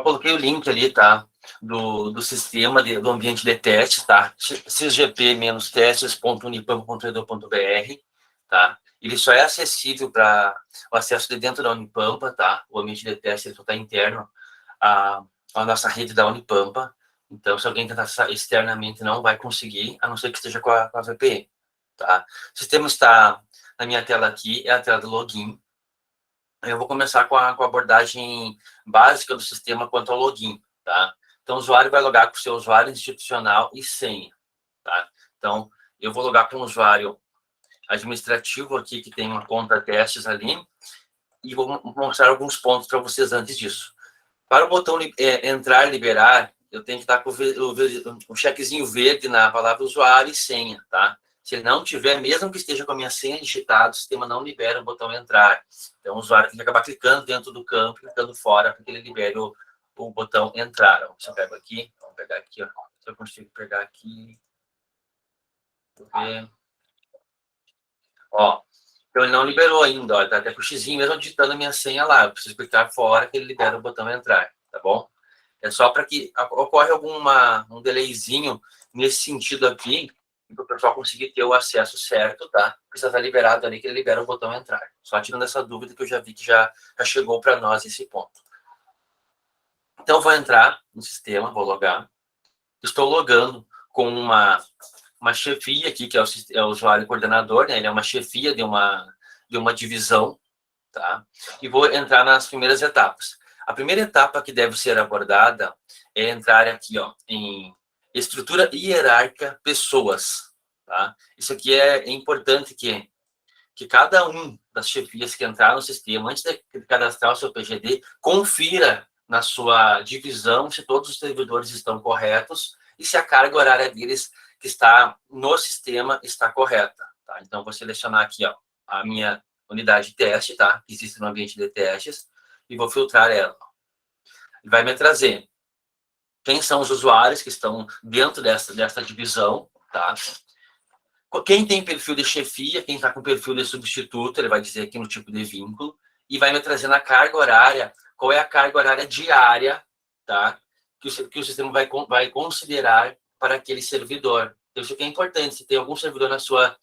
coloquei o link ali, tá? Do sistema, do ambiente de teste, tá? sysgp-testes.unipampa.edu.br, tá? Ele só é acessível para o acesso de dentro da Unipampa, tá? O ambiente de teste está interno à nossa rede da Unipampa. Então, se alguém tentar acessar externamente, não vai conseguir, a não ser que esteja com a VPN, tá? O sistema está na minha tela aqui, é a tela do login. Eu vou começar com a abordagem básica do sistema quanto ao login, tá? Então, o usuário vai logar com o seu usuário institucional e senha, tá? Então, eu vou logar com o usuário administrativo aqui, que tem uma conta testes ali, e vou mostrar alguns pontos para vocês antes disso. Para o botão entrar, liberar, eu tenho que estar com o chequezinho verde na palavra usuário e senha, tá? Se ele não tiver, mesmo que esteja com a minha senha digitada, o sistema não libera o botão entrar. Então, o usuário tem que acabar clicando dentro do campo, clicando fora, para que ele libere o botão entrar. Ó, se eu pego aqui, vamos pegar aqui, ó. Se eu consigo pegar aqui. Deixa eu ver. Ó, então ele não liberou ainda, ó. Ele tá até com o xizinho, mesmo digitando a minha senha lá. Eu preciso clicar fora que ele libera o botão entrar, tá bom? É só para que ocorre um delayzinho nesse sentido aqui, para o pessoal conseguir ter o acesso certo, tá? Precisa estar liberado ali que ele libera o botão entrar. Só tirando essa dúvida que eu já vi que já chegou para nós esse ponto. Então, eu vou entrar no sistema, vou logar. Estou logando com uma chefia aqui, que é o usuário coordenador, né? Ele é uma chefia de uma divisão, tá? E vou entrar nas primeiras etapas. A primeira etapa que deve ser abordada é entrar aqui, ó, em estrutura hierárquica pessoas, tá? Isso aqui é importante que cada um das chefias que entrar no sistema, antes de cadastrar o seu PGD, confira na sua divisão se todos os servidores estão corretos e se a carga horária deles que está no sistema está correta, tá? Então, vou selecionar aqui, ó, a minha unidade de teste, tá? Que existe no ambiente de testes, e vou filtrar ela. Ele vai me trazer quem são os usuários que estão dentro dessa divisão, tá? Quem tem perfil de chefia, quem está com perfil de substituto, ele vai dizer aqui no tipo de vínculo, e vai me trazer na carga horária, qual é a carga horária diária, tá? Que o sistema vai considerar para aquele servidor. Então, isso aqui é importante. Se tem algum servidor na sua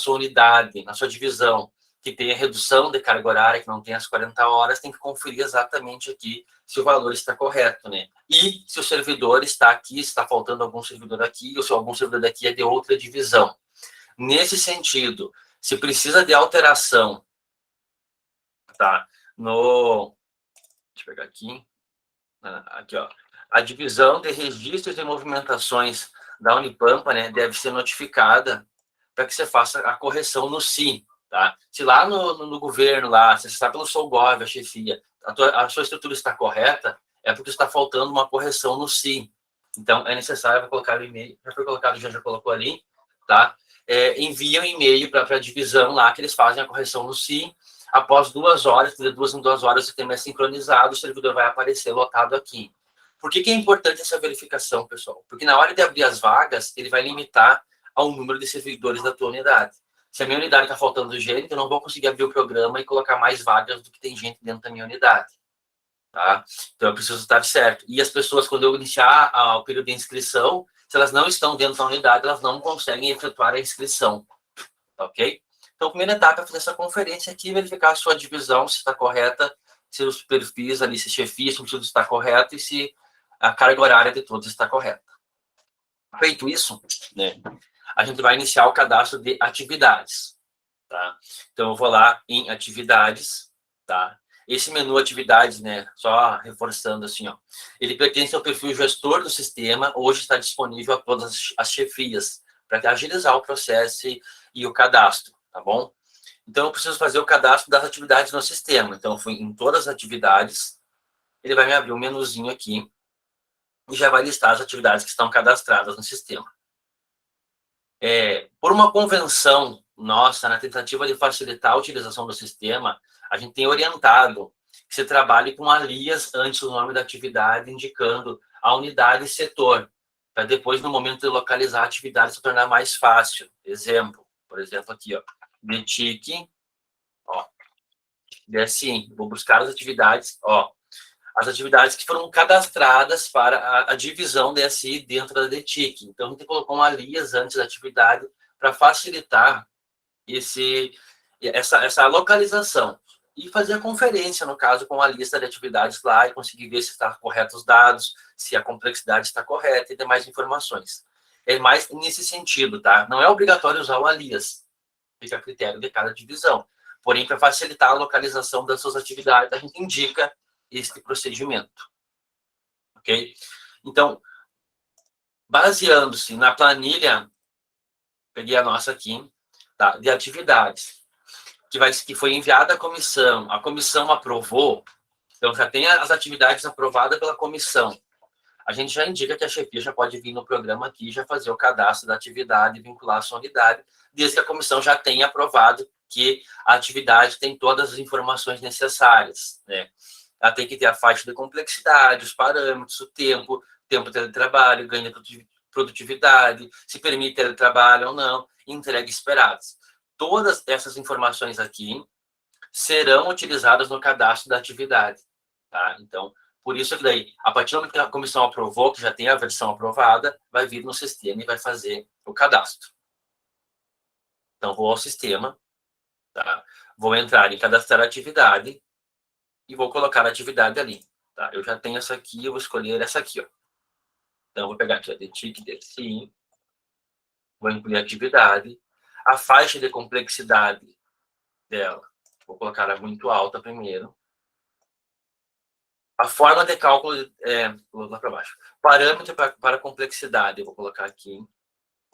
unidade, na sua divisão, que tenha redução de carga horária, que não tenha as 40 horas, tem que conferir exatamente aqui se o valor está correto, né? E se o servidor está aqui, se está faltando algum servidor aqui, ou se algum servidor daqui é de outra divisão. Nesse sentido, se precisa de alteração, tá? Deixa eu pegar aqui. Aqui, ó. A divisão de registros e movimentações da Unipampa, né, deve ser notificada para que você faça a correção no SI, tá? Se lá no governo, lá, se você está pelo Solgov, a chefia, a sua estrutura está correta, é porque está faltando uma correção no SI. Então, é necessário colocar o e-mail, já foi colocado, já colocou ali, tá? Envia um e-mail para a divisão lá, que eles fazem a correção no SI. Após 2 horas, de 2 em 2 horas, o sistema é sincronizado, o servidor vai aparecer lotado aqui. Por que é importante essa verificação, pessoal? Porque na hora de abrir as vagas, ele vai limitar ao número de servidores da tua unidade. Se a minha unidade está faltando gente, eu não vou conseguir abrir o programa e colocar mais vagas do que tem gente dentro da minha unidade. Tá? Então, eu preciso estar certo. E as pessoas, quando eu iniciar o período de inscrição, se elas não estão dentro da unidade, elas não conseguem efetuar a inscrição. Tá, ok? Então, a primeira etapa é fazer essa conferência aqui, verificar a sua divisão, se está correta, se os perfis ali, se chefia, se tudo está correto e se a carga horária de todos está correta. Feito isso, né, a gente vai iniciar o cadastro de atividades. Tá? Então, eu vou lá em atividades, tá? Esse menu atividades, né, só reforçando assim, ó, ele pertence ao perfil gestor do sistema, hoje está disponível a todas as chefias, para agilizar o processo e o cadastro, tá bom? Então, eu preciso fazer o cadastro das atividades no sistema. Então, eu fui em todas as atividades, ele vai me abrir um menuzinho aqui e já vai listar as atividades que estão cadastradas no sistema. Por uma convenção nossa, na tentativa de facilitar a utilização do sistema, a gente tem orientado que se trabalhe com alias antes do nome da atividade, indicando a unidade e setor, para depois, no momento de localizar a atividade, se tornar mais fácil. Exemplo, por exemplo, aqui, ó, DTIC, ó, DSI, vou buscar as atividades, ó, as atividades que foram cadastradas para a divisão DSI dentro da DTIC. Então, a gente colocou um alias antes da atividade para facilitar essa localização e fazer a conferência, no caso, com a lista de atividades lá e conseguir ver se está corretos os dados, se a complexidade está correta e demais informações. É mais nesse sentido, tá? Não é obrigatório usar o alias, fica a critério de cada divisão. Porém, para facilitar a localização das suas atividades, a gente indica este procedimento. Ok? Então, baseando-se na planilha, peguei a nossa aqui, tá? De atividades, que foi enviada à comissão, a comissão aprovou, então já tem as atividades aprovadas pela comissão. A gente já indica que a chefia já pode vir no programa aqui e já fazer o cadastro da atividade e vincular a sua unidade, desde que a comissão já tenha aprovado que a atividade tem todas as informações necessárias, né? Ela tem que ter a faixa de complexidade, os parâmetros, o tempo de teletrabalho, ganho de produtividade, se permite teletrabalho ou não, entrega esperadas. Todas essas informações aqui serão utilizadas no cadastro da atividade, tá? Então, por isso que daí, a partir do momento que a comissão aprovou, que já tem a versão aprovada, vai vir no sistema e vai fazer o cadastro. Então, vou ao sistema, tá? Vou entrar em cadastrar atividade e vou colocar a atividade ali, tá? Eu já tenho essa aqui, eu vou escolher essa aqui, ó. Então, eu vou pegar aqui a DTIC, DSI, vou incluir a atividade, a faixa de complexidade dela, vou colocar ela muito alta primeiro. A forma de cálculo, vou lá para baixo. Parâmetro para complexidade, eu vou colocar aqui,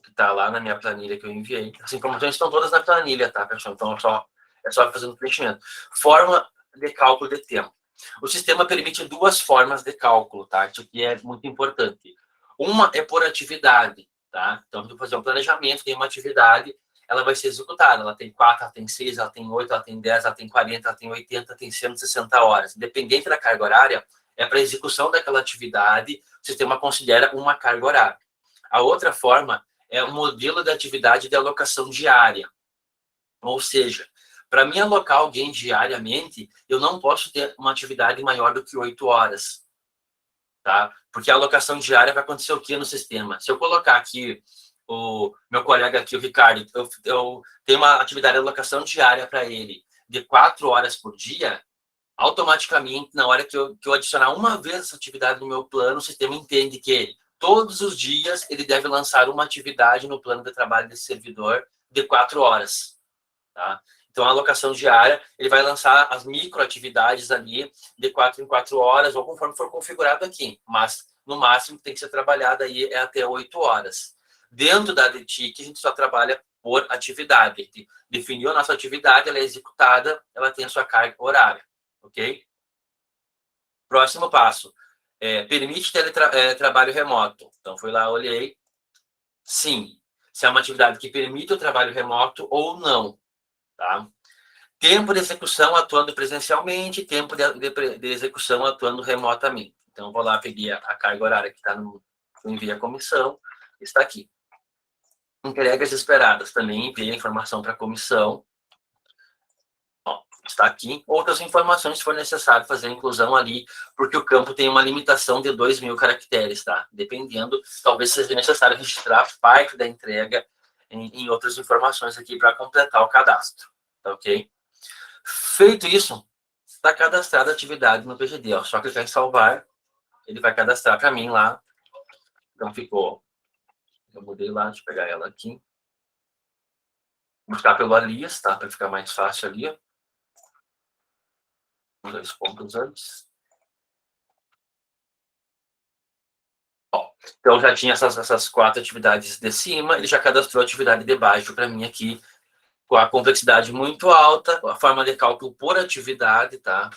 que está lá na minha planilha que eu enviei. As informações estão todas na planilha, tá, pessoal? Então, é só fazer o preenchimento. Forma de cálculo de tempo. O sistema permite duas formas de cálculo, tá? Isso aqui é muito importante. Uma é por atividade, tá? Então, eu vou fazer um planejamento, tem uma atividade, ela vai ser executada. Ela tem 4, ela tem 6, ela tem 8, ela tem 10, ela tem 40, ela tem 80, tem 160 horas. Independente da carga horária, é para execução daquela atividade, o sistema considera uma carga horária. A outra forma é um modelo de atividade de alocação diária. Ou seja, para mim alocar alguém diariamente, eu não posso ter uma atividade maior do que 8 horas. Tá? Porque a alocação diária vai acontecer o que no sistema? Se eu colocar aqui o meu colega aqui, o Ricardo, eu tenho uma atividade de alocação diária para ele de 4 horas por dia, automaticamente, na hora que eu adicionar uma vez essa atividade no meu plano, o sistema entende que todos os dias ele deve lançar uma atividade no plano de trabalho desse servidor de 4 horas. Tá? Então, a alocação diária, ele vai lançar as microatividades ali de 4 em 4 horas, ou conforme for configurado aqui. Mas, no máximo, tem que ser trabalhado aí é até 8 horas. Dentro da DTIC, a gente só trabalha por atividade. Definiu a nossa atividade, ela é executada, ela tem a sua carga horária. Ok? Próximo passo. Permite trabalho remoto. Então, fui lá, olhei. Sim. Se é uma atividade que permite o trabalho remoto ou não. Tá? Tempo de execução atuando presencialmente, tempo de execução atuando remotamente. Então, vou lá, peguei a carga horária que está no envio à comissão, está aqui. Entregas esperadas, também enviei a informação para a comissão. Ó, está aqui. Outras informações, se for necessário fazer a inclusão ali, porque o campo tem uma limitação de 2.000 caracteres, tá? Dependendo, talvez seja necessário registrar parte da entrega em outras informações aqui para completar o cadastro. Tá ok? Feito isso, está cadastrada a atividade no PGD. Ó. Só clicar em salvar, ele vai cadastrar para mim lá. Então ficou. Eu mudei lá, deixa eu pegar ela aqui. Buscar pelo alias, tá? Para ficar mais fácil ali. Ó. 2 pontos antes. Ó, então já tinha essas 4 atividades de cima, ele já cadastrou a atividade de baixo para mim aqui, com a complexidade muito alta, a forma de cálculo por atividade, tá?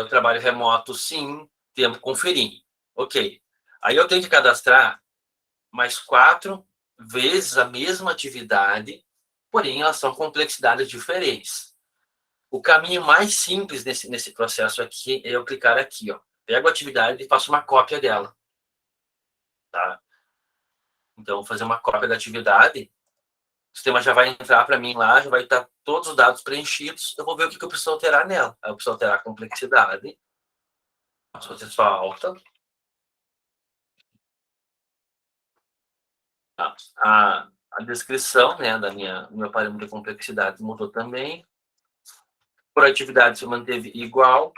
O trabalho remoto, sim, tempo conferir. Ok. Aí eu tenho que cadastrar mais 4 vezes a mesma atividade, porém elas são complexidades diferentes. O caminho mais simples nesse processo aqui é eu clicar aqui, ó. Pego a atividade e faço uma cópia dela. Tá? Então, vou fazer uma cópia da atividade. O sistema já vai entrar para mim lá, já vai estar todos os dados preenchidos. Eu vou ver o que eu preciso alterar nela. Eu preciso alterar a complexidade. Posso fazer só alta. A descrição, né, do meu parâmetro de complexidade mudou também. Por atividade se manteve igual.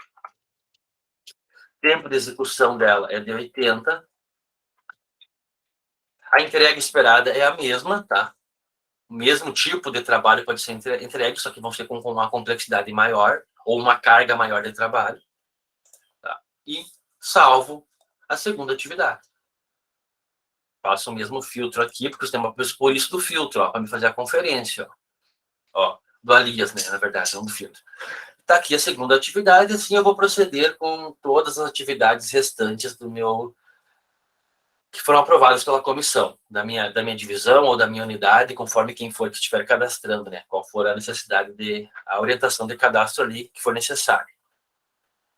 Tempo de execução dela é de 80. A entrega esperada é a mesma, tá? O mesmo tipo de trabalho pode ser entregue, só que vão ser com uma complexidade maior ou uma carga maior de trabalho. Tá? E salvo a segunda atividade. Faço o mesmo filtro aqui, porque o sistema por isso do filtro, para me fazer a conferência. Do alias, né? Na verdade, não do filtro. Está aqui a segunda atividade, assim eu vou proceder com todas as atividades restantes do meu que foram aprovadas pela comissão, da minha divisão ou da minha unidade, conforme quem for que estiver cadastrando, né? Qual for a necessidade a orientação de cadastro ali que for necessário.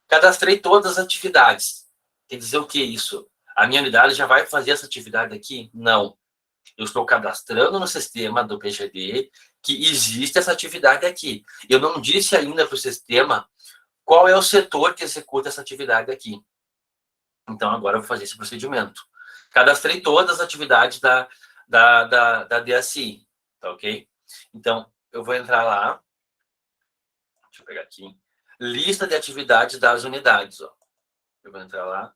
Cadastrei todas as atividades. Quer dizer o que isso? A minha unidade já vai fazer essa atividade aqui? Não. Eu estou cadastrando no sistema do PGD que existe essa atividade aqui. Eu não disse ainda para o sistema qual é o setor que executa essa atividade aqui. Então, agora eu vou fazer esse procedimento. Cadastrei todas as atividades da DSI, tá ok? Então, eu vou entrar lá. Deixa eu pegar aqui. Lista de atividades das unidades, ó. Eu vou entrar lá.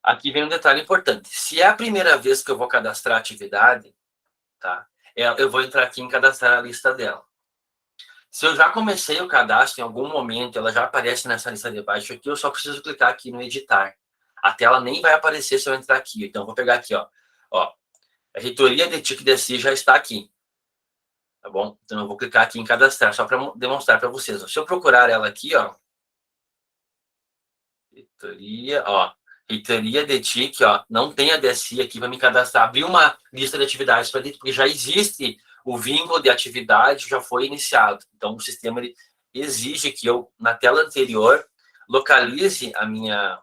Aqui vem um detalhe importante. Se é a primeira vez que eu vou cadastrar a atividade, tá? Eu vou entrar aqui em cadastrar a lista dela. Se eu já comecei o cadastro em algum momento, ela já aparece nessa lista de baixo aqui, eu só preciso clicar aqui no editar. A tela nem vai aparecer se eu entrar aqui. Então, eu vou pegar aqui, ó. A reitoria de TIC DSI já está aqui. Tá bom? Então, eu vou clicar aqui em cadastrar, só para demonstrar para vocês. Se eu procurar ela aqui, ó. Reitoria de TIC, ó. Não tem a DSI aqui para me cadastrar. Abrir uma lista de atividades para dentro, porque já existe o vínculo de atividade, já foi iniciado. Então, o sistema ele exige que eu, na tela anterior, localize a minha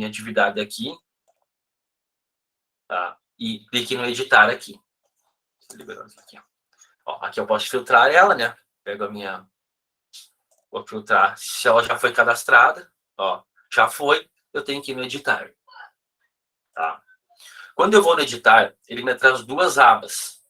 atividade aqui, tá? E clique no editar aqui. Aqui eu posso filtrar ela, né? Pego a minha... Vou filtrar se ela já foi cadastrada. Já foi. Eu tenho que ir no editar. Tá? Quando eu vou no editar, ele me traz duas abas.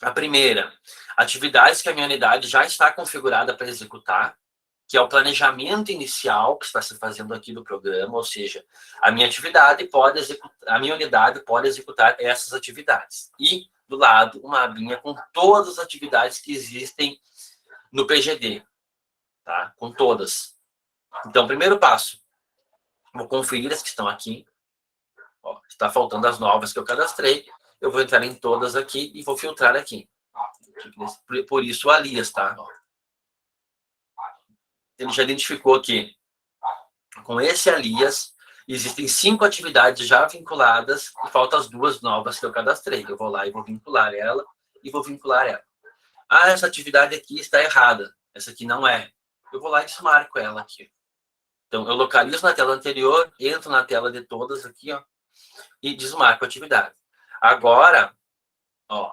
A primeira, atividades que a minha unidade já está configurada para executar, que é o planejamento inicial que está se fazendo aqui do programa, ou seja, a minha unidade pode executar essas atividades. E do lado, uma abinha com todas as atividades que existem no PGD, tá? Com todas. Então, primeiro passo, vou conferir as que estão aqui. Está faltando as novas que eu cadastrei. Eu vou entrar em todas aqui e vou filtrar aqui. Por isso, alias, tá? Ele já identificou aqui. Com esse alias, existem 5 atividades já vinculadas e faltam as 2 novas que eu cadastrei. Eu vou lá e vou vincular ela e vou vincular ela. Essa atividade aqui está errada. Essa aqui não é. Eu vou lá e desmarco ela aqui. Então, eu localizo na tela anterior, entro na tela de todas aqui, ó, e desmarco a atividade. Agora,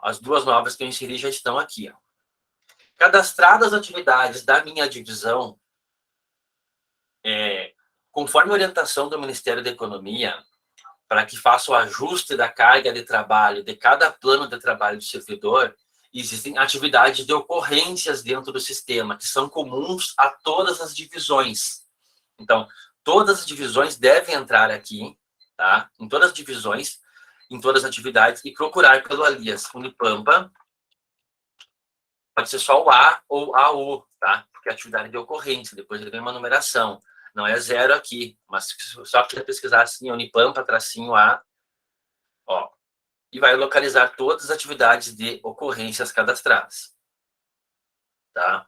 as 2 novas que eu inseri já estão aqui. Ó. Cadastradas as atividades da minha divisão, conforme a orientação do Ministério da Economia, para que faça o ajuste da carga de trabalho de cada plano de trabalho do servidor, existem atividades de ocorrências dentro do sistema, que são comuns a todas as divisões. Então, todas as divisões devem entrar aqui, tá? Em todas as divisões, em todas as atividades, e procurar pelo alias Unipampa. Pode ser só o A ou AU, tá? Porque é atividade de ocorrência, depois ele vem uma numeração. Não é 0 aqui, mas só que pesquisar assim, Unipampa, tracinho A, e vai localizar todas as atividades de ocorrências cadastradas. Tá?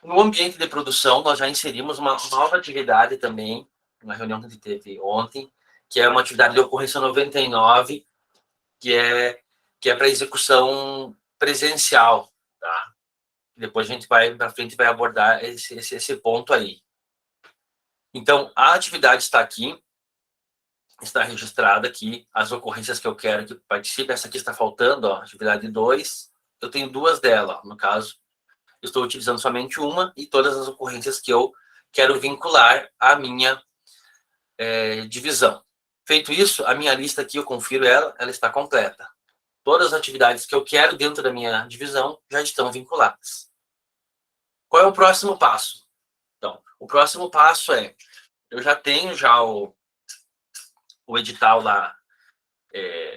No ambiente de produção, nós já inserimos uma nova atividade também, uma reunião que a gente teve ontem, que é uma atividade de ocorrência 99, que é para execução presencial. Tá? Depois a gente vai para frente e vai abordar esse ponto aí. Então, a atividade está aqui, está registrada aqui, as ocorrências que eu quero que participe. Essa aqui está faltando, atividade 2. Eu tenho 2 dela, no caso. estou utilizando somente uma e todas as ocorrências que eu quero vincular à minha divisão. Feito isso, a minha lista aqui, eu confiro ela está completa. Todas as atividades que eu quero dentro da minha divisão já estão vinculadas. Qual é o próximo passo? Então, o próximo passo eu já tenho o edital lá,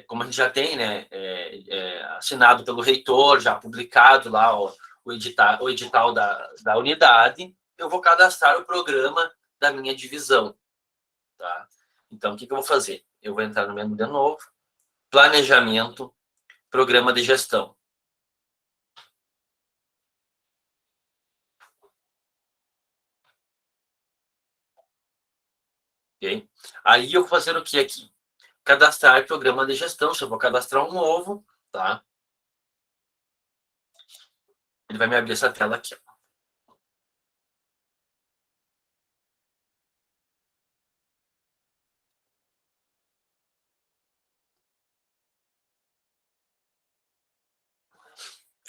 como a gente já tem, né, assinado pelo reitor, já publicado lá o edital da unidade, eu vou cadastrar o programa da minha divisão. Tá? Então, o que eu vou fazer? Eu vou entrar no menu de novo, planejamento, programa de gestão. Okay? Aí eu vou fazer o que aqui? Cadastrar programa de gestão. Se eu vou cadastrar um novo, tá? Ele vai me abrir essa tela aqui.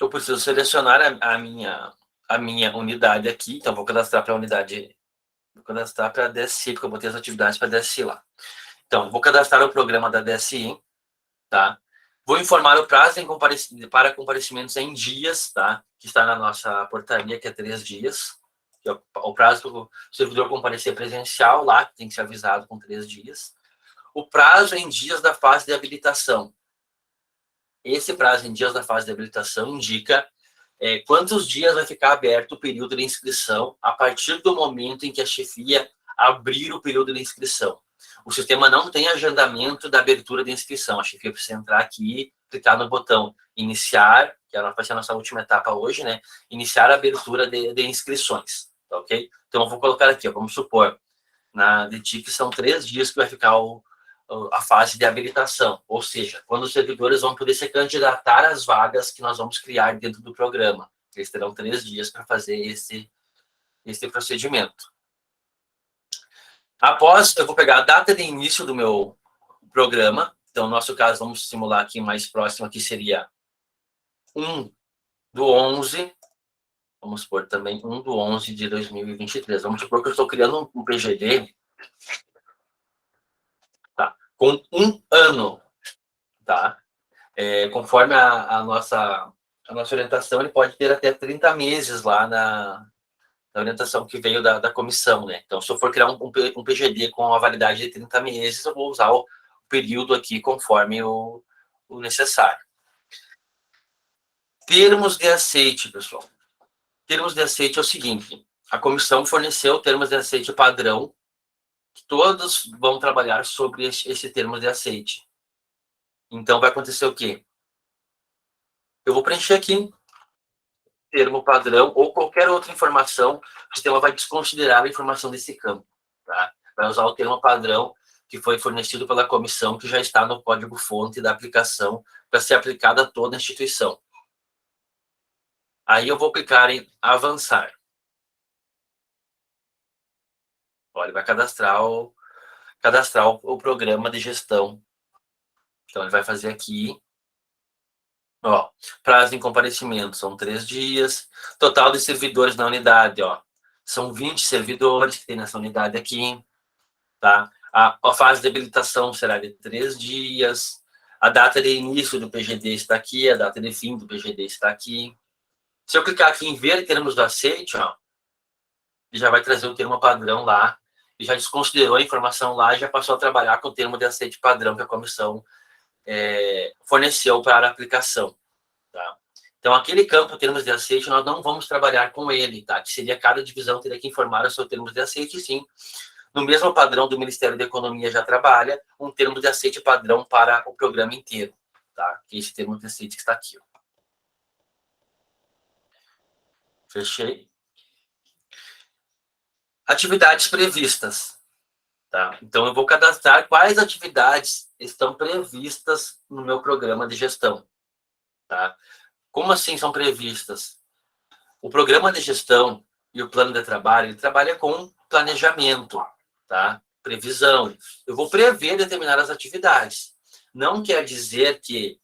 Eu preciso selecionar a minha unidade aqui. Então, vou cadastrar para a unidade. Vou cadastrar para a DSI, porque eu botei as atividades para a DSI lá. Então, vou cadastrar o programa da DSI, tá? Vou informar o prazo para comparecimentos em dias, tá? Que está na nossa portaria, que é 3 dias. Que é o prazo do servidor comparecer presencial lá, que tem que ser avisado com 3 dias. O prazo em dias da fase de habilitação. Esse prazo em dias da fase de habilitação indica quantos dias vai ficar aberto o período de inscrição a partir do momento em que a chefia abrir o período de inscrição. O sistema não tem agendamento da abertura de inscrição. A chefia precisa entrar aqui, clicar no botão iniciar, que vai ser a nossa última etapa hoje, né? Iniciar a abertura de inscrições, tá, ok? Então, eu vou colocar aqui, vamos supor, na DTIC são 3 dias que vai ficar a fase de habilitação, ou seja, quando os servidores vão poder se candidatar às vagas que nós vamos criar dentro do programa. Eles terão 3 dias para fazer esse procedimento. Após, eu vou pegar a data de início do meu programa. Então, no nosso caso, vamos simular aqui mais próximo, aqui seria 1/11. Vamos supor também 1/11 de 2023. Vamos supor que eu estou criando um PGD, tá, com 1 ano, tá? Conforme a nossa orientação, ele pode ter até 30 meses lá na orientação que veio da comissão, né? Então, se eu for criar um PGD com a validade de 30 meses, eu vou usar o período aqui conforme o necessário. Termos de aceite, pessoal. Termos de aceite é o seguinte: a comissão forneceu termos de aceite padrão, que todos vão trabalhar sobre esse termo de aceite. Então, vai acontecer o quê? Eu vou preencher aqui termo padrão ou qualquer outra informação, o sistema vai desconsiderar a informação desse campo, tá? Vai usar o termo padrão que foi fornecido pela comissão, que já está no código-fonte da aplicação, para ser aplicada a toda a instituição. Aí eu vou clicar em avançar. Olha, ele vai cadastrar o programa de gestão. Então, ele vai fazer aqui. Ó, prazo em comparecimento são 3 dias. Total de servidores na unidade, ó, são 20 servidores que tem nessa unidade aqui, tá? A fase de habilitação será de 3 dias. A data de início do PGD está aqui, a data de fim do PGD está aqui. Se eu clicar aqui em ver termos do aceite, ó, ele já vai trazer o termo padrão lá, e já desconsiderou a informação lá e já passou a trabalhar com o termo de aceite padrão que a comissão forneceu para a aplicação. Tá? Então, aquele campo, termos de aceite, nós não vamos trabalhar com ele, tá? Que seria cada divisão teria que informar o seu termo de aceite, sim. No mesmo padrão do Ministério da Economia já trabalha um termo de aceite padrão para o programa inteiro, tá? Que é esse termo de aceite que está aqui, ó. Fechei. Atividades previstas, tá? Então, eu vou cadastrar quais atividades estão previstas no meu programa de gestão, tá? Como assim são previstas? O programa de gestão e o plano de trabalho, ele trabalha com planejamento, tá? Previsão. Eu vou prever determinadas atividades. Não quer dizer que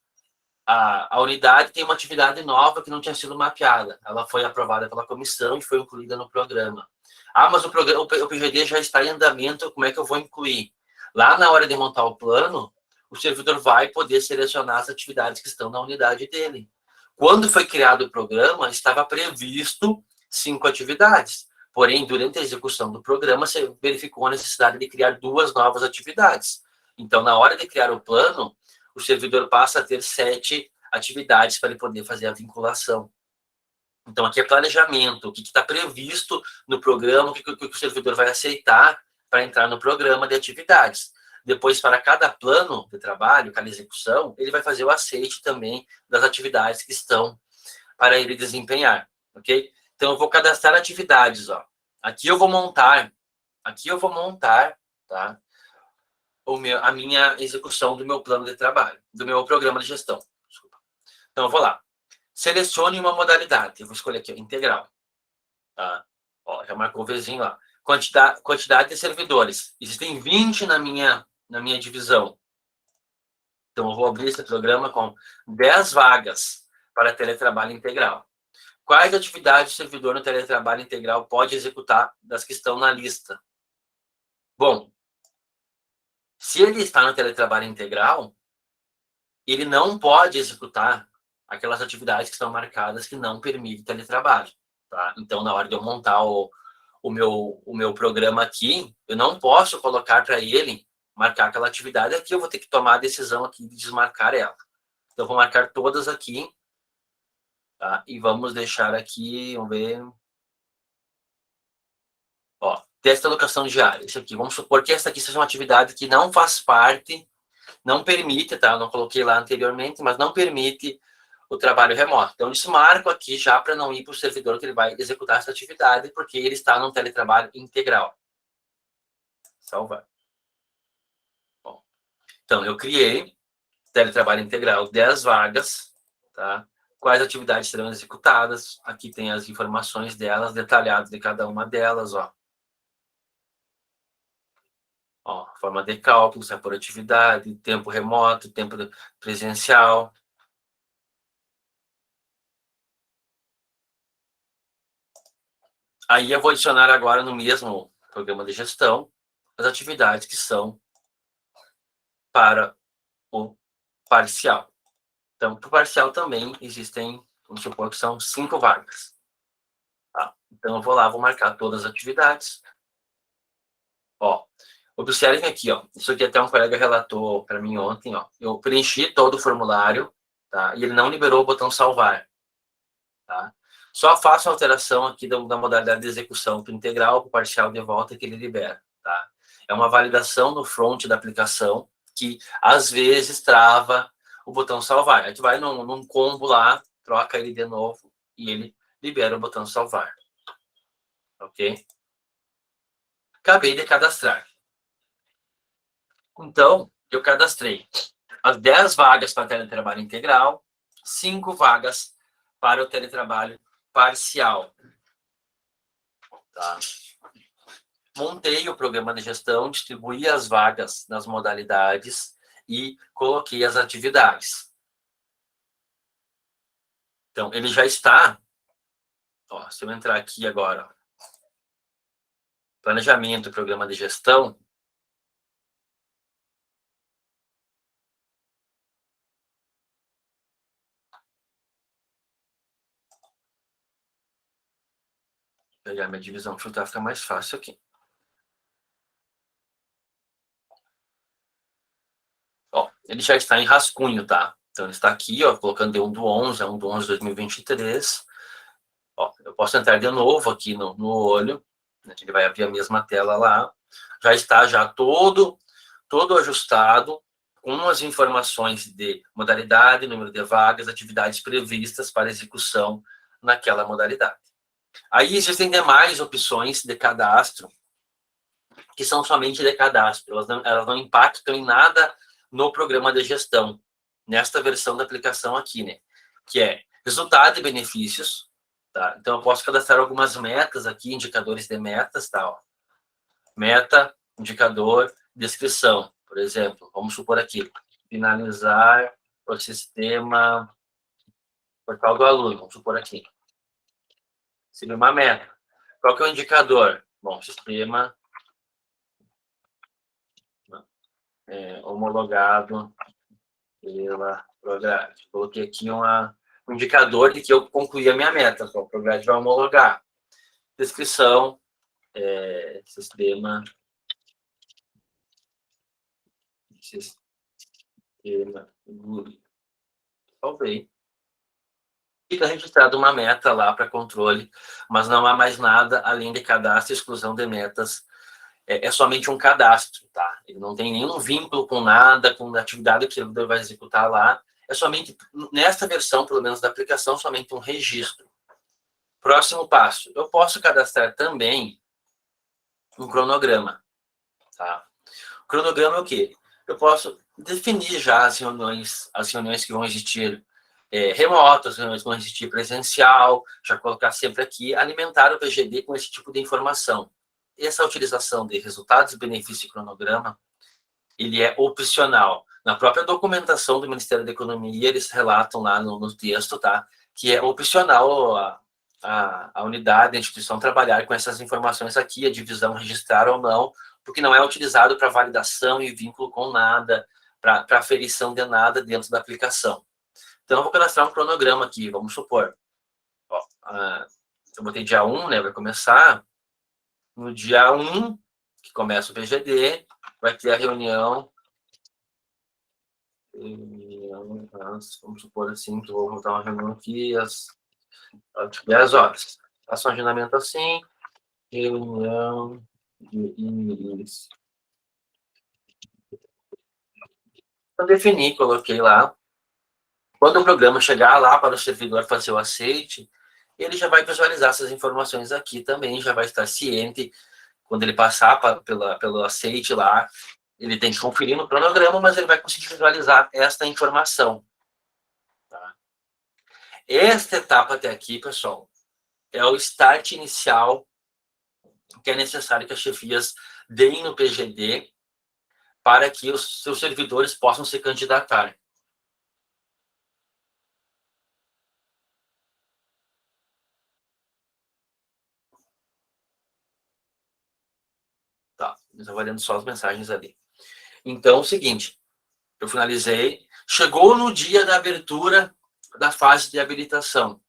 a unidade tem uma atividade nova que não tinha sido mapeada. Ela foi aprovada pela comissão e foi incluída no programa. Ah, mas o PGD já está em andamento, como é que eu vou incluir? Lá na hora de montar o plano, o servidor vai poder selecionar as atividades que estão na unidade dele. Quando foi criado o programa, estava previsto 5 atividades. Porém, durante a execução do programa, você verificou a necessidade de criar 2 novas atividades. Então, na hora de criar o plano, o servidor passa a ter 7 atividades para ele poder fazer a vinculação. Então, aqui é planejamento, o que está previsto no programa, o que o servidor vai aceitar para entrar no programa de atividades. Depois, para cada plano de trabalho, cada execução, ele vai fazer o aceite também das atividades que estão para ele desempenhar, ok? Então, eu vou cadastrar atividades, ó. Aqui eu vou montar, tá? A minha execução do meu plano de trabalho, do meu programa de gestão. Desculpa. Então, eu vou lá. Selecione uma modalidade. Eu vou escolher aqui, integral. Tá? Ó, já marcou o Vzinho lá. Quantidade de servidores. Existem 20 na minha divisão. Então, eu vou abrir esse programa com 10 vagas para teletrabalho integral. Quais atividades o servidor no teletrabalho integral pode executar das que estão na lista? Bom, se ele está no teletrabalho integral, ele não pode executar aquelas atividades que estão marcadas que não permitem teletrabalho. Tá? Então, na hora de eu montar o meu programa aqui, eu não posso colocar para ele marcar aquela atividade aqui, eu vou ter que tomar a decisão aqui de desmarcar ela. Então, eu vou marcar todas aqui, tá? E vamos deixar aqui, vamos ver. Ó, teste de alocação diária. Isso aqui, vamos supor que essa aqui seja uma atividade que não faz parte, não permite, tá? Eu não coloquei lá anteriormente, mas não permite o trabalho remoto. Então, desmarco aqui já para não ir para o servidor que ele vai executar essa atividade, porque ele está num teletrabalho integral. Salvar. Bom, então, eu criei teletrabalho integral, 10 vagas, tá? Quais atividades serão executadas? Aqui tem as informações delas, detalhadas de cada uma delas, ó. Ó, forma de cálculo, se é por atividade, tempo remoto, tempo presencial. Aí eu vou adicionar agora no mesmo programa de gestão as atividades que são para o parcial. Então, para o parcial também existem, vamos supor que são 5 vagas. Tá? Então, eu vou lá, vou marcar todas as atividades. Ó, observem aqui, ó. Isso aqui até um colega relatou para mim ontem, ó. Eu preenchi todo o formulário, tá? E ele não liberou o botão salvar, tá? Só faço a alteração aqui da modalidade de execução para integral, para parcial de volta que ele libera, tá? É uma validação no front da aplicação que às vezes trava o botão salvar. Aí tu vai num combo lá, troca ele de novo e ele libera o botão salvar. Ok? Acabei de cadastrar. Então, eu cadastrei as 10 vagas para teletrabalho integral, 5 vagas para o teletrabalho parcial. Tá? Montei o programa de gestão, distribuí as vagas nas modalidades e coloquei as atividades. Então, ele já está... Ó, se eu entrar aqui agora, planejamento, programa de gestão, vou pegar minha divisão frutal, fica mais fácil aqui. Ó, ele já está em rascunho, tá? Então, ele está aqui, ó, colocando de 1 do 11 a 1 do 11 de 2023. Ó, eu posso entrar de novo aqui no olho, né? Ele vai abrir a mesma tela lá. Já está já todo ajustado, com as informações de modalidade, número de vagas, atividades previstas para execução naquela modalidade. Aí existem demais opções de cadastro, que são somente de cadastro. Elas não impactam em nada no programa de gestão, nesta versão da aplicação aqui, né? Que é resultado e benefícios. Tá? Então, eu posso cadastrar algumas metas aqui, indicadores de metas, tá? Ó. Meta, indicador, descrição. Por exemplo, vamos supor aqui, finalizar o sistema portal do aluno, vamos supor aqui. Seria uma meta. Qual que é o indicador? Bom, sistema homologado pela Prograde. Coloquei aqui um indicador de que eu concluí a minha meta. Então, a Prograde vai homologar. Descrição, sistema salvei. Fica registrado uma meta lá para controle, mas não há mais nada além de cadastro e exclusão de metas. É somente um cadastro, tá? Ele não tem nenhum vínculo com nada, com a atividade que ele vai executar lá. É somente, nesta versão, pelo menos da aplicação, somente um registro. Próximo passo. Eu posso cadastrar também um cronograma, tá? O cronograma é o quê? Eu posso definir já as reuniões que vão existir remotas, as reuniões que vão existir presencial, já colocar sempre aqui, alimentar o PGD com esse tipo de informação. Essa utilização de resultados, benefício e cronograma, ele é opcional. Na própria documentação do Ministério da Economia, eles relatam lá no texto, tá? Que é opcional a unidade, a instituição trabalhar com essas informações aqui, a divisão registrar ou não, porque não é utilizado para validação e vínculo com nada, para aferição de nada dentro da aplicação. Então, eu vou cadastrar um cronograma aqui, vamos supor. Ó, eu botei dia 1, né, vai começar. No dia 1, que começa o PGD, vai ter a reunião, vamos supor assim, que eu vou montar uma reunião aqui às 10 horas. Faço um agendamento assim, reunião de início. Eu defini, coloquei lá. Quando o programa chegar lá para o servidor fazer o aceite, ele já vai visualizar essas informações aqui também, já vai estar ciente. Quando ele passar pelo aceite lá, ele tem que conferir no cronograma, mas ele vai conseguir visualizar esta informação. Tá? Esta etapa até aqui, pessoal, é o start inicial que é necessário que as chefias deem no PGD para que os seus servidores possam se candidatar. Tá, eu vou lendo só as mensagens ali. Então, é o seguinte, eu finalizei, chegou no dia da abertura da fase de habilitação,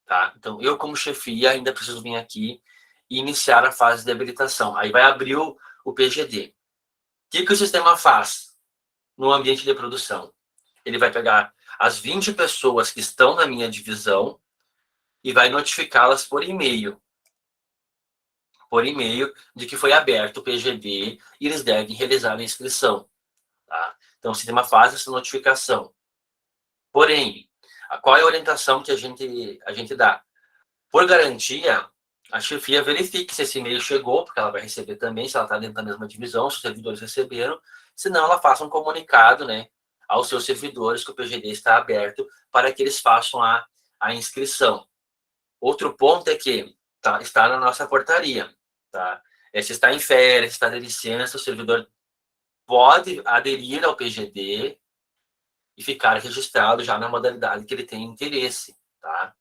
tá? Então, eu como chefia ainda preciso vir aqui e iniciar a fase de habilitação. Aí vai abrir o PGD. O que o sistema faz no ambiente de produção? Ele vai pegar as 20 pessoas que estão na minha divisão e vai notificá-las por e-mail. Por e-mail de que foi aberto o PGD e eles devem realizar a inscrição. Tá? Então, o sistema faz essa notificação. Porém, qual é a orientação que a gente dá? Por garantia, a chefia verifique se esse e-mail chegou, porque ela vai receber também, se ela está dentro da mesma divisão, se os servidores receberam, senão ela faça um comunicado, né, aos seus servidores que o PGD está aberto para que eles façam a inscrição. Outro ponto é que está na nossa portaria. Tá? Se está em férias, está de licença, o servidor pode aderir ao PGD e ficar registrado já na modalidade que ele tem interesse. Tá?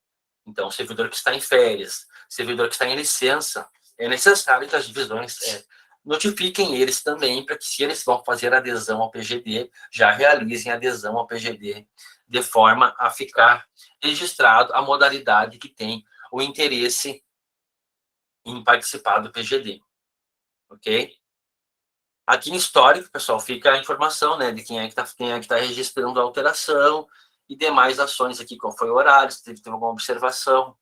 Então, servidor que está em férias, servidor que está em licença, é necessário que as divisões notifiquem eles também para que, se eles vão fazer adesão ao PGD, já realizem adesão ao PGD, de forma a ficar registrado a modalidade que tem o interesse em participar do PGD. Ok? Aqui em histórico, pessoal, fica a informação, né, de quem é que está registrando a alteração e demais ações aqui, qual foi o horário, se teve alguma observação.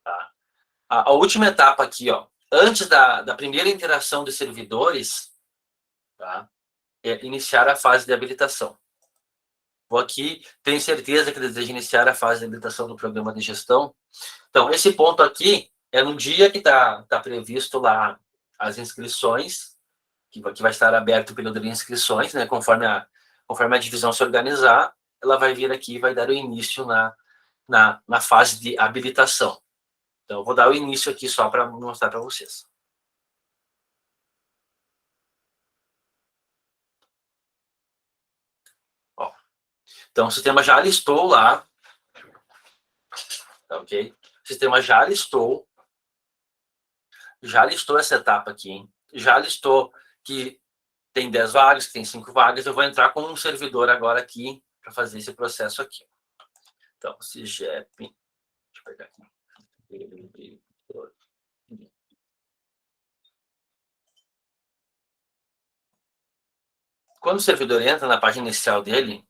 Tá? A última etapa aqui, ó, antes da primeira interação dos servidores, tá, é iniciar a fase de habilitação. Vou aqui, tenho certeza que deseja iniciar a fase de habilitação do programa de gestão. Então, esse ponto aqui é no dia que está previsto lá as inscrições, que vai estar aberto o período de inscrições, né, conforme a divisão se organizar, ela vai vir aqui e vai dar o início na fase de habilitação. Então, eu vou dar o início aqui só para mostrar para vocês. Ó, Então, o sistema já listou lá, tá ok? O sistema já listou essa etapa aqui, hein? Já listou que tem 10 vagas, que tem 5 vagas. Eu vou entrar com um servidor agora aqui para fazer esse processo aqui. Então, CIGEP, deixa eu pegar aqui. Quando o servidor entra na página inicial dele,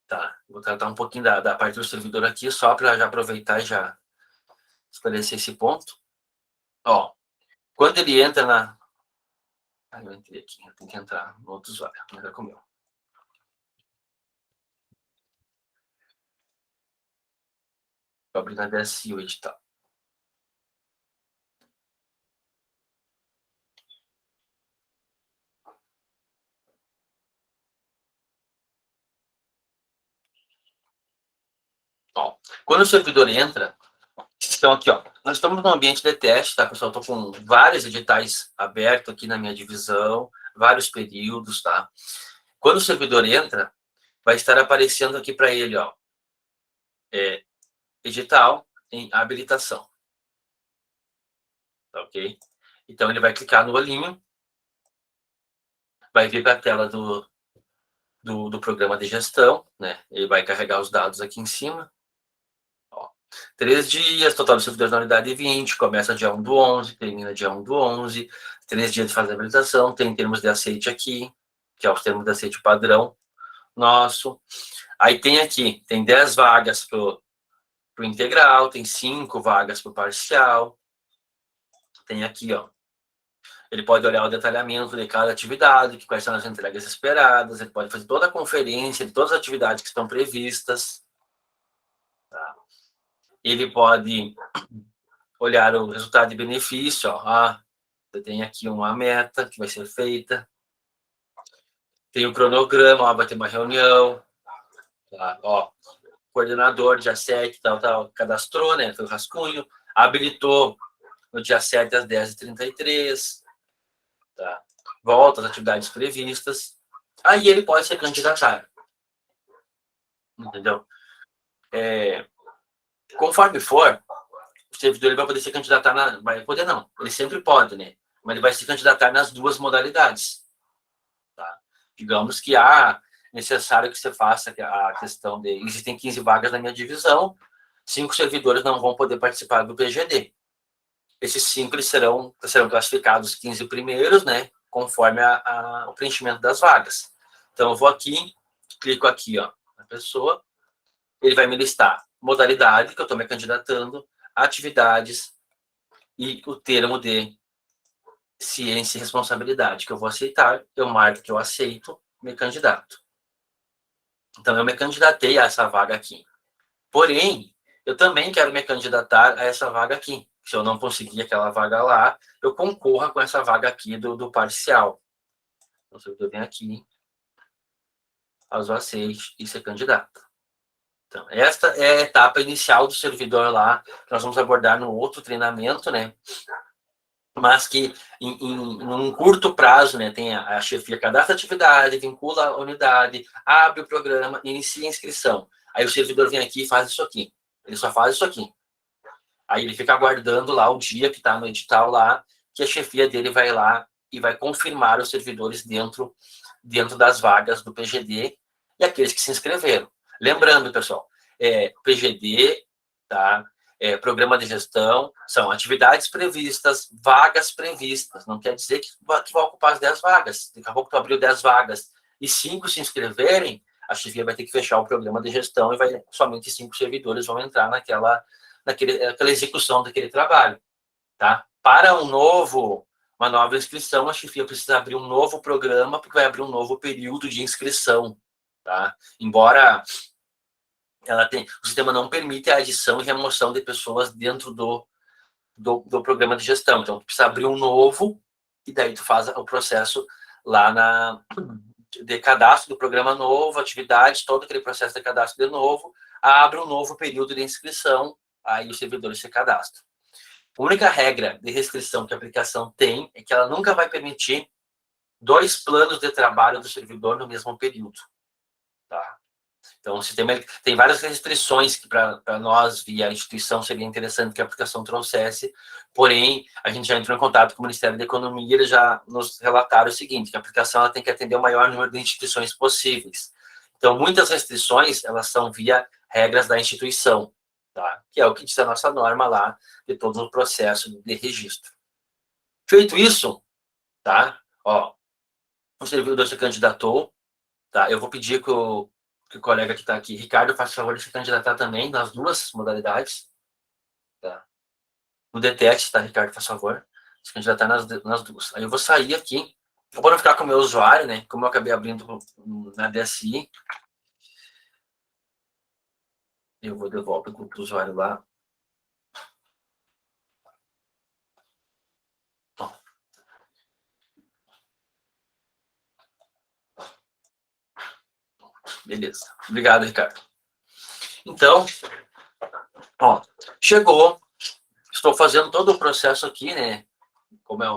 tá? Vou tratar um pouquinho da parte do servidor aqui, só para já aproveitar e já esclarecer esse ponto. Ó, quando ele entra na... Ah, eu entrei aqui, eu tenho que entrar no outro usuário, não era com o meu. Vou abrir na DSI o edital. Ó, quando o servidor entra, então aqui, ó, nós estamos no ambiente de teste, tá, pessoal? Estou com vários editais abertos aqui na minha divisão, vários períodos, tá? Quando o servidor entra, vai estar aparecendo aqui para ele, ó, edital em habilitação, tá ok? Então ele vai clicar no olhinho, vai vir para a tela do programa de gestão, né? Ele vai carregar os dados aqui em cima. Ó, 3 dias, total de servidores na unidade 20, começa dia 1/11, termina dia 1/11, 3 dias de fazer a habilitação, tem termos de aceite aqui, que é os termos de aceite padrão nosso. Aí tem aqui, tem 10 vagas para o integral, tem 5 vagas para o parcial. Tem aqui, ó. Ele pode olhar o detalhamento de cada atividade, quais são as entregas esperadas, ele pode fazer toda a conferência de todas as atividades que estão previstas. Tá? Ele pode olhar o resultado de benefício, ó. Ah, você tem aqui uma meta que vai ser feita. Tem o cronograma, ó, vai ter uma reunião. Tá? Ó, coordenador, dia 7, tal, cadastrou, né? Foi o rascunho, habilitou no dia 7 às 10h33. Tá? Volta às atividades previstas. Aí ele pode ser candidatar. Entendeu? Conforme for, o servidor ele vai poder se candidatar vai poder não, ele sempre pode, né? Mas ele vai se candidatar nas duas modalidades. Tá? Digamos que necessário que você faça a questão de... Existem 15 vagas na minha divisão, 5 servidores não vão poder participar do PGD. Esses 5 eles serão classificados os 15 primeiros, né? Conforme o preenchimento das vagas. Então, eu vou aqui, clico aqui, ó, na pessoa, ele vai me listar modalidade que eu estou me candidatando, atividades e o termo de ciência e responsabilidade que eu vou aceitar, eu marco que eu aceito, me candidato. Então, eu me candidatei a essa vaga aqui. Porém, eu também quero me candidatar a essa vaga aqui. Se eu não conseguir aquela vaga lá, eu concorra com essa vaga aqui do parcial. Então, se eu venho aqui, faz o aceite e ser candidato. Então, esta é a etapa inicial do servidor lá, que nós vamos abordar no outro treinamento, né? Mas que em um curto prazo, né, tem a chefia cadastra a atividade, vincula a unidade, abre o programa, inicia a inscrição. Aí o servidor vem aqui e faz isso aqui. Ele só faz isso aqui. Aí ele fica aguardando lá o dia que está no edital lá, que a chefia dele vai lá e vai confirmar os servidores dentro das vagas do PGD e aqueles que se inscreveram. Lembrando, pessoal, PGD, tá? Programa de gestão, são atividades previstas, vagas previstas. Não quer dizer que vai ocupar as 10 vagas. Daqui a pouco tu abriu 10 vagas e 5 se inscreverem, a chefia vai ter que fechar o programa de gestão e somente 5 servidores vão entrar naquela execução daquele trabalho. Tá? Para uma nova inscrição, a chefia precisa abrir um novo programa, porque vai abrir um novo período de inscrição. Tá? Embora o sistema não permite a adição e remoção de pessoas dentro do programa de gestão. Então, tu precisa abrir um novo, e daí tu faz o processo lá de cadastro do programa novo, atividades, todo aquele processo de cadastro de novo, abre um novo período de inscrição, aí os servidores se cadastram. A única regra de restrição que a aplicação tem é que ela nunca vai permitir 2 planos de trabalho do servidor no mesmo período. Tá? Então, o sistema tem várias restrições que, para nós, via instituição, seria interessante que a aplicação trouxesse, porém, a gente já entrou em contato com o Ministério da Economia e eles já nos relataram o seguinte, que a aplicação ela tem que atender o maior número de instituições possíveis. Então, muitas restrições, elas são via regras da instituição, tá? Que é o que diz a nossa norma lá, de todo o processo de registro. Feito isso, tá? Ó, o servidor se candidatou, tá? Eu vou pedir que o colega que está aqui, Ricardo, faça favor de se candidatar também nas duas modalidades. Tá? No DTEC, tá, Ricardo, faz favor. Se candidatar nas duas. Aí eu vou sair aqui. Eu vou não ficar com o meu usuário, né? Como eu acabei abrindo na DSI, eu vou devolver para o usuário lá. Beleza. Obrigado, Ricardo. Então, ó, chegou. Estou fazendo todo o processo aqui, né? Como é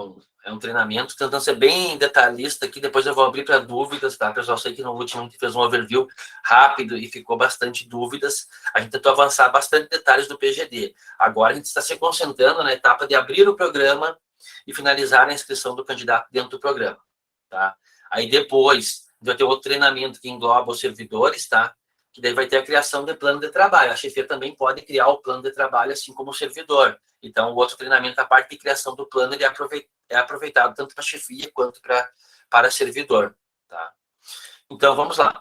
um treinamento, tentando ser bem detalhista aqui. Depois eu vou abrir para dúvidas, tá, pessoal? Sei que no último a gente fez um overview rápido e ficou bastante dúvidas. A gente tentou avançar bastante detalhes do PGD. Agora a gente está se concentrando na etapa de abrir o programa e finalizar a inscrição do candidato dentro do programa, tá? Aí depois vai ter outro treinamento que engloba os servidores, tá? Que daí vai ter a criação de plano de trabalho. A chefia também pode criar o plano de trabalho, assim como o servidor. Então, o outro treinamento, a parte de criação do plano, ele é aproveitado tanto para chefia quanto para servidor. Tá? Então, vamos lá.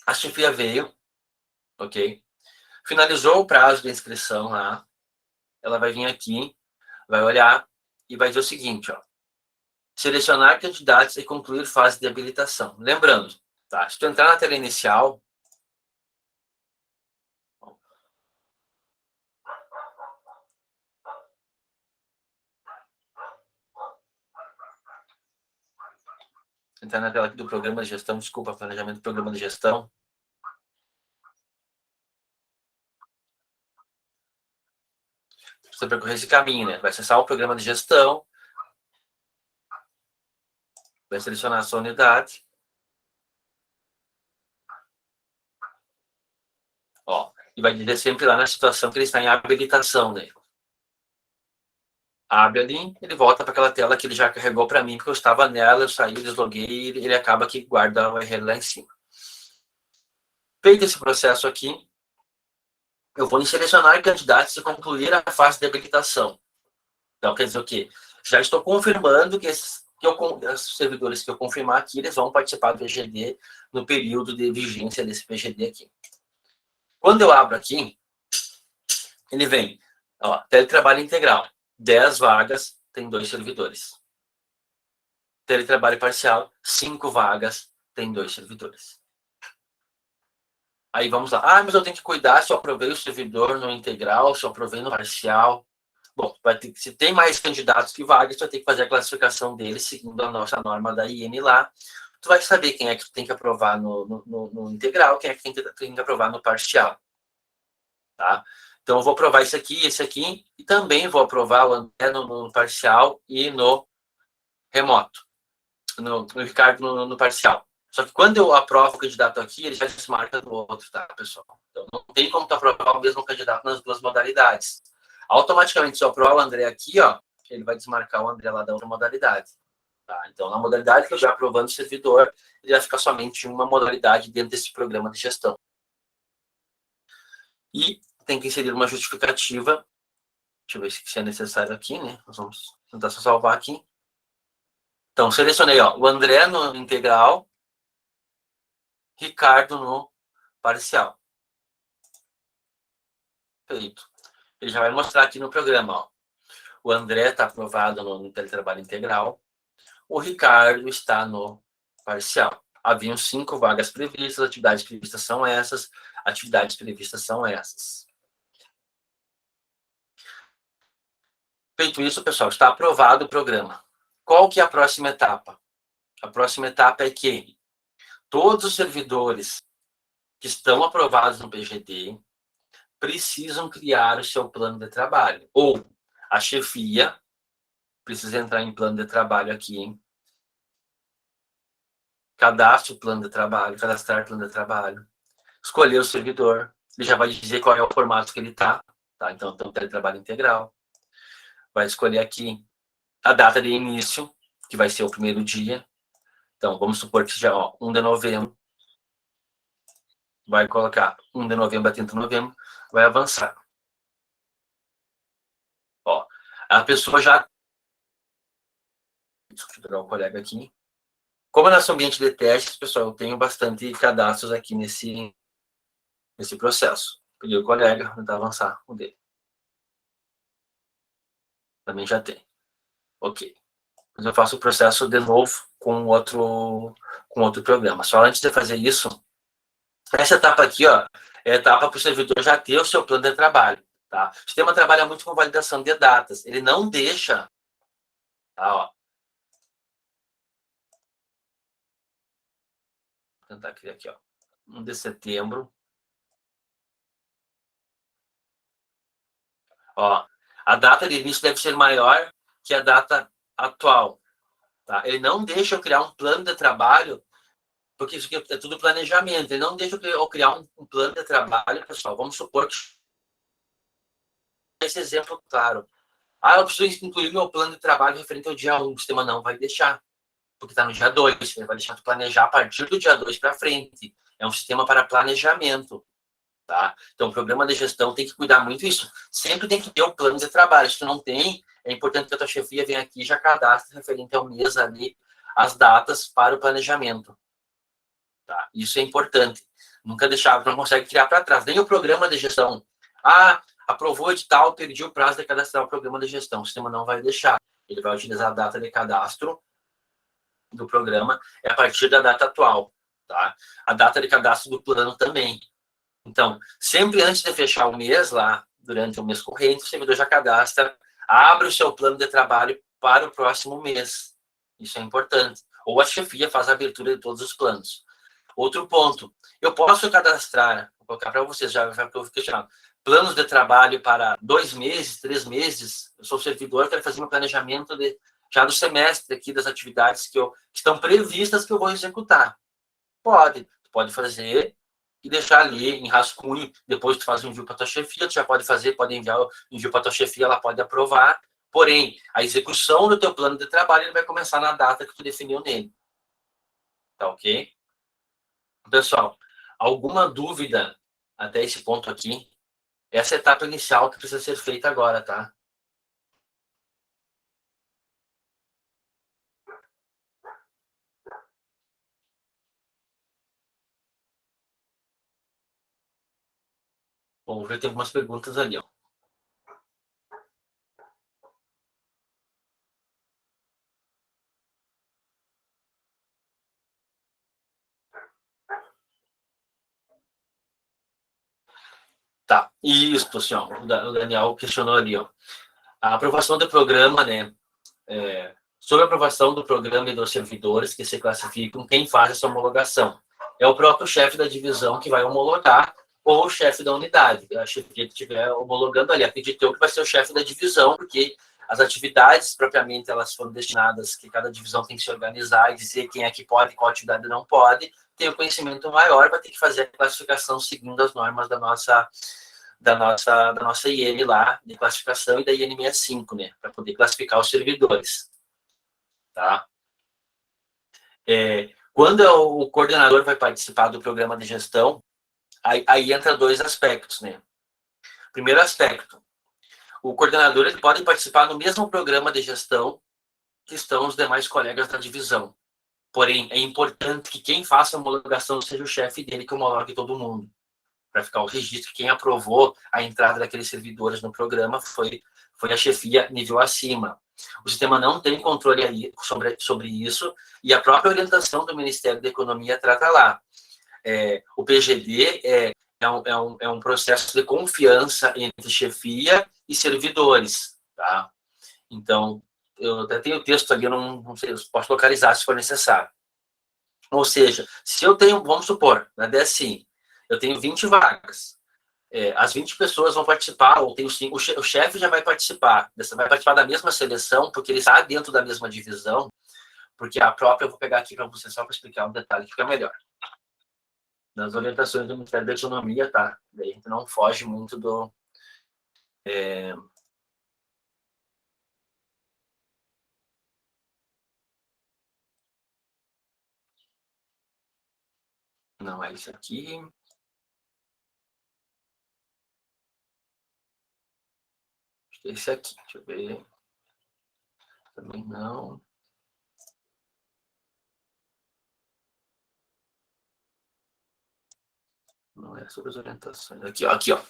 A chefia veio, ok? Finalizou o prazo de inscrição lá. Ela vai vir aqui, vai olhar e vai dizer o seguinte, ó. Selecionar candidatos e concluir fase de habilitação. Lembrando, tá? Se tu entrar na tela inicial, entrar na tela aqui do programa de gestão, desculpa, planejamento do programa de gestão. Você percorrer esse caminho, né? Vai acessar o programa de gestão, vai selecionar a sua unidade. Ó, e vai dizer sempre lá na situação que ele está em habilitação, né? Abre ali, ele volta para aquela tela que ele já carregou para mim, porque eu estava nela, eu saí, desloguei, e ele acaba que guarda o URL lá em cima. Feito esse processo aqui, eu vou em selecionar candidatos e concluir a fase de habilitação. Então, quer dizer o quê? Já estou confirmando que os servidores que eu confirmar aqui, eles vão participar do PGD no período de vigência desse PGD aqui. Quando eu abro aqui, ele vem, ó, teletrabalho integral, 10 vagas, tem 2 servidores. Teletrabalho parcial, 5 vagas, tem 2 servidores. Aí vamos lá. Ah, mas eu tenho que cuidar se eu aprovei o servidor no integral, se eu aprovei no parcial. Bom, se tem mais candidatos que vagas, tu vai ter que fazer a classificação deles seguindo a nossa norma da IN lá. Tu vai saber quem é que tu tem que aprovar no integral, quem é que tem que aprovar no parcial. Tá? Então, eu vou aprovar esse aqui, e também vou aprovar o André no parcial e no remoto, no Ricardo no parcial. Só que quando eu aprovo o candidato aqui, ele já desmarca do outro, tá, pessoal? Então, não tem como tu aprovar o mesmo candidato nas duas modalidades. Automaticamente, se eu aprovar o André aqui, ó, ele vai desmarcar o André lá da outra modalidade. Tá? Então, na modalidade que eu já aprovando o servidor, ele vai ficar somente uma modalidade dentro desse programa de gestão. E tem que inserir uma justificativa. Deixa eu ver se é necessário aqui, né? Nós vamos tentar só salvar aqui. Então, selecionei, ó, o André no integral, Ricardo no parcial. Feito. Ele já vai mostrar aqui no programa, ó. O André está aprovado no teletrabalho integral. O Ricardo está no parcial. Haviam 5 vagas previstas, atividades previstas são essas, atividades previstas são essas. Feito isso, pessoal, está aprovado o programa. Qual que é a próxima etapa? A próxima etapa é que todos os servidores que estão aprovados no PGD precisam criar o seu plano de trabalho. Ou a chefia precisa entrar em plano de trabalho aqui, hein? Cadastre o plano de trabalho, cadastrar plano de trabalho. escolher o servidor, ele já vai dizer qual é o formato que ele está, tá? Então, teletrabalho integral. Vai escolher aqui a data de início, que vai ser o primeiro dia. Então, vamos supor que seja 1 de novembro. Vai colocar 1 de novembro a 30 de novembro, vai avançar. Ó, a pessoa já... Deixa eu pegar o colega aqui. Como é nosso ambiente de testes, pessoal, eu tenho bastante cadastros aqui nesse processo. Peguei o colega, vou tentar avançar o dele. Também já tem. Ok. Mas eu faço o processo de novo com outro programa. Só antes de fazer isso, essa etapa aqui, ó, é a etapa para o servidor já ter o seu plano de trabalho. Tá? O sistema trabalha muito com validação de datas. Ele não deixa... Tá, ó. Vou tentar criar aqui, ó. 1 de setembro. Ó, a data de início deve ser maior que a data atual. Tá? Ele não deixa eu criar um plano de trabalho, porque isso aqui é tudo planejamento. Ele não deixa eu criar um plano de trabalho, pessoal. Vamos supor que esse exemplo claro. Eu preciso incluir meu plano de trabalho referente ao dia 1. O sistema não vai deixar, porque está no dia 2. Ele vai deixar tu planejar a partir do dia 2 para frente. É um sistema para planejamento. Tá? Então, o programa de gestão tem que cuidar muito disso. Sempre tem que ter um plano de trabalho. Se tu não tem, é importante que a tua chefia venha aqui e já cadastre referente ao mês ali as datas para o planejamento. Tá? Isso é importante. Nunca deixar, não consegue criar para trás. Nem o programa de gestão. Aprovou o edital, perdi o prazo de cadastrar o programa de gestão. O sistema não vai deixar. Ele vai utilizar a data de cadastro do programa é a partir da data atual. Tá? A data de cadastro do plano também. Então, sempre antes de fechar o mês lá, durante o mês corrente, o servidor já cadastra, abre o seu plano de trabalho para o próximo mês. Isso é importante. Ou a chefia faz a abertura de todos os planos. Outro ponto, eu posso cadastrar, vou colocar para vocês, já que eu questionando, planos de trabalho para 2 meses, 3 meses. Eu sou servidor, quero fazer meu planejamento já do semestre aqui, das atividades que estão previstas que eu vou executar. Pode fazer e deixar ali em rascunho, depois tu faz o envio para tua chefia, tu já pode fazer, pode enviar o envio para tua chefia, ela pode aprovar, porém, a execução do teu plano de trabalho ele vai começar na data que tu definiu nele. Tá ok? Pessoal, alguma dúvida até esse ponto aqui? Essa é a etapa inicial que precisa ser feita agora, tá? Bom, já tem algumas perguntas ali, ó. Tá, isso, assim, ó, o Daniel questionou ali, ó. A aprovação do programa, né? Sobre a aprovação do programa e dos servidores que se classificam, quem faz essa homologação? É o próprio chefe da divisão que vai homologar ou o chefe da unidade. A chefia que estiver homologando ali, acredito eu que vai ser o chefe da divisão, porque as atividades, propriamente, elas foram destinadas que cada divisão tem que se organizar e dizer quem é que pode, qual atividade não pode. Tem o conhecimento maior, vai ter que fazer a classificação seguindo as normas da nossa IN lá, de classificação, e da IN 65, né, para poder classificar os servidores. Tá? Quando o coordenador vai participar do programa de gestão, aí entra 2 aspectos, né? Primeiro aspecto, o coordenador ele pode participar no mesmo programa de gestão que estão os demais colegas da divisão. Porém, é importante que quem faça a homologação seja o chefe dele que homologue todo mundo, para ficar o registro que quem aprovou a entrada daqueles servidores no programa foi a chefia nível acima. O sistema não tem controle aí sobre isso, e a própria orientação do Ministério da Economia trata lá. O PGD é um processo de confiança entre chefia e servidores. Tá? Então, eu até tenho o texto ali, eu não sei, eu posso localizar se for necessário. Ou seja, se eu tenho, vamos supor, na DSI, eu tenho 20 vagas, as 20 pessoas vão participar, ou tem o chefe já vai participar da mesma seleção, porque ele está dentro da mesma divisão, porque a própria, eu vou pegar aqui para você só para explicar um detalhe que fica melhor. nas orientações do Ministério da Economia, tá? Daí a gente não foge muito do... Não é isso aqui. Acho que é esse aqui. Deixa eu ver. Também não. Não é sobre as orientações. Aqui, ó. Aqui, ó.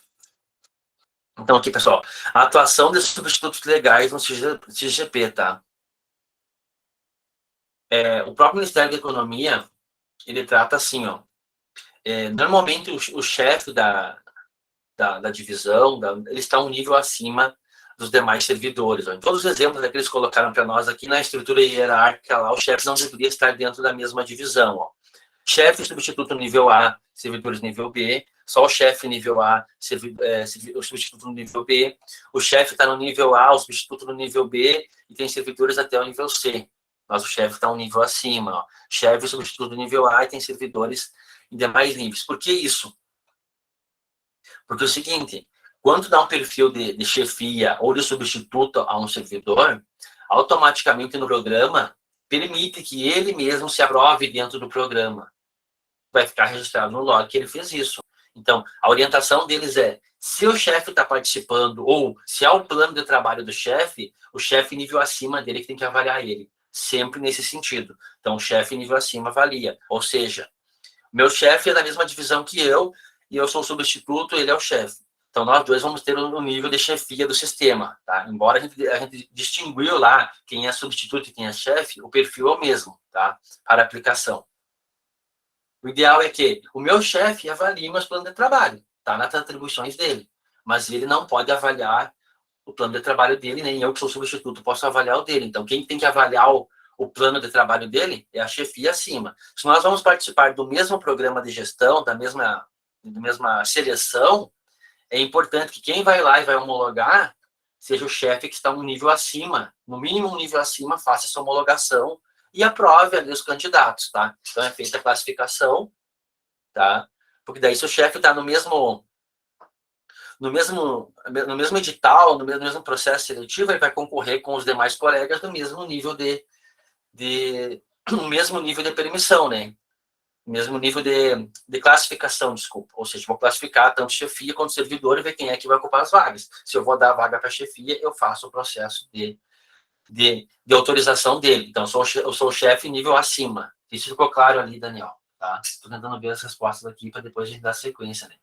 Então, aqui, pessoal. A atuação desses substitutos legais no CGP, tá? O próprio Ministério da Economia, ele trata assim, ó. Normalmente, o chefe da divisão, ele está um nível acima dos demais servidores. Ó. Em todos os exemplos que eles colocaram para nós aqui, na estrutura hierárquica, lá, o chefe não deveria estar dentro da mesma divisão. Ó. Chefe substituto nível A, servidores nível B, só o chefe nível A, o substituto no nível B, o chefe está no nível A, o substituto no nível B, e tem servidores até o nível C. Mas o chefe está um nível acima. Ó. Chefe substituto no nível A e tem servidores em demais níveis. Por que isso? Porque é o seguinte, quando dá um perfil de chefia ou de substituto a um servidor, automaticamente no programa permite que ele mesmo se aprove dentro do programa. Vai ficar registrado no log que ele fez isso. Então, a orientação deles é, se o chefe está participando ou se há o plano de trabalho do chefe, o chefe nível acima dele que tem que avaliar ele. Sempre nesse sentido. Então, o chefe nível acima avalia. Ou seja, meu chefe é da mesma divisão que eu, e eu sou o substituto, ele é o chefe. Então, nós dois vamos ter um nível de chefia do sistema, tá? Embora a gente distinguiu lá quem é substituto e quem é chefe, o perfil é o mesmo, tá? Para aplicação. O ideal é que o meu chefe avalie meus planos de trabalho, tá? Nas atribuições dele. Mas ele não pode avaliar o plano de trabalho dele, nem eu que sou substituto posso avaliar o dele. Então, quem tem que avaliar o plano de trabalho dele é a chefia acima. Se nós vamos participar do mesmo programa de gestão, da mesma seleção, é importante que quem vai lá e vai homologar seja o chefe que está um nível acima, no mínimo um nível acima, faça essa homologação e aprove ali os candidatos, tá? Então é feita a classificação, tá? Porque daí se o chefe está no mesmo edital, no mesmo processo seletivo, ele vai concorrer com os demais colegas do mesmo nível no mesmo nível de permissão, né? Mesmo nível de classificação, desculpa. Ou seja, vou classificar tanto chefia quanto servidor e ver quem é que vai ocupar as vagas. Se eu vou dar a vaga para a chefia, eu faço o processo de autorização dele. Então, eu sou o chefe nível acima. Isso ficou claro ali, Daniel. Tá? Estou tentando ver as respostas aqui para depois a gente dar sequência, né?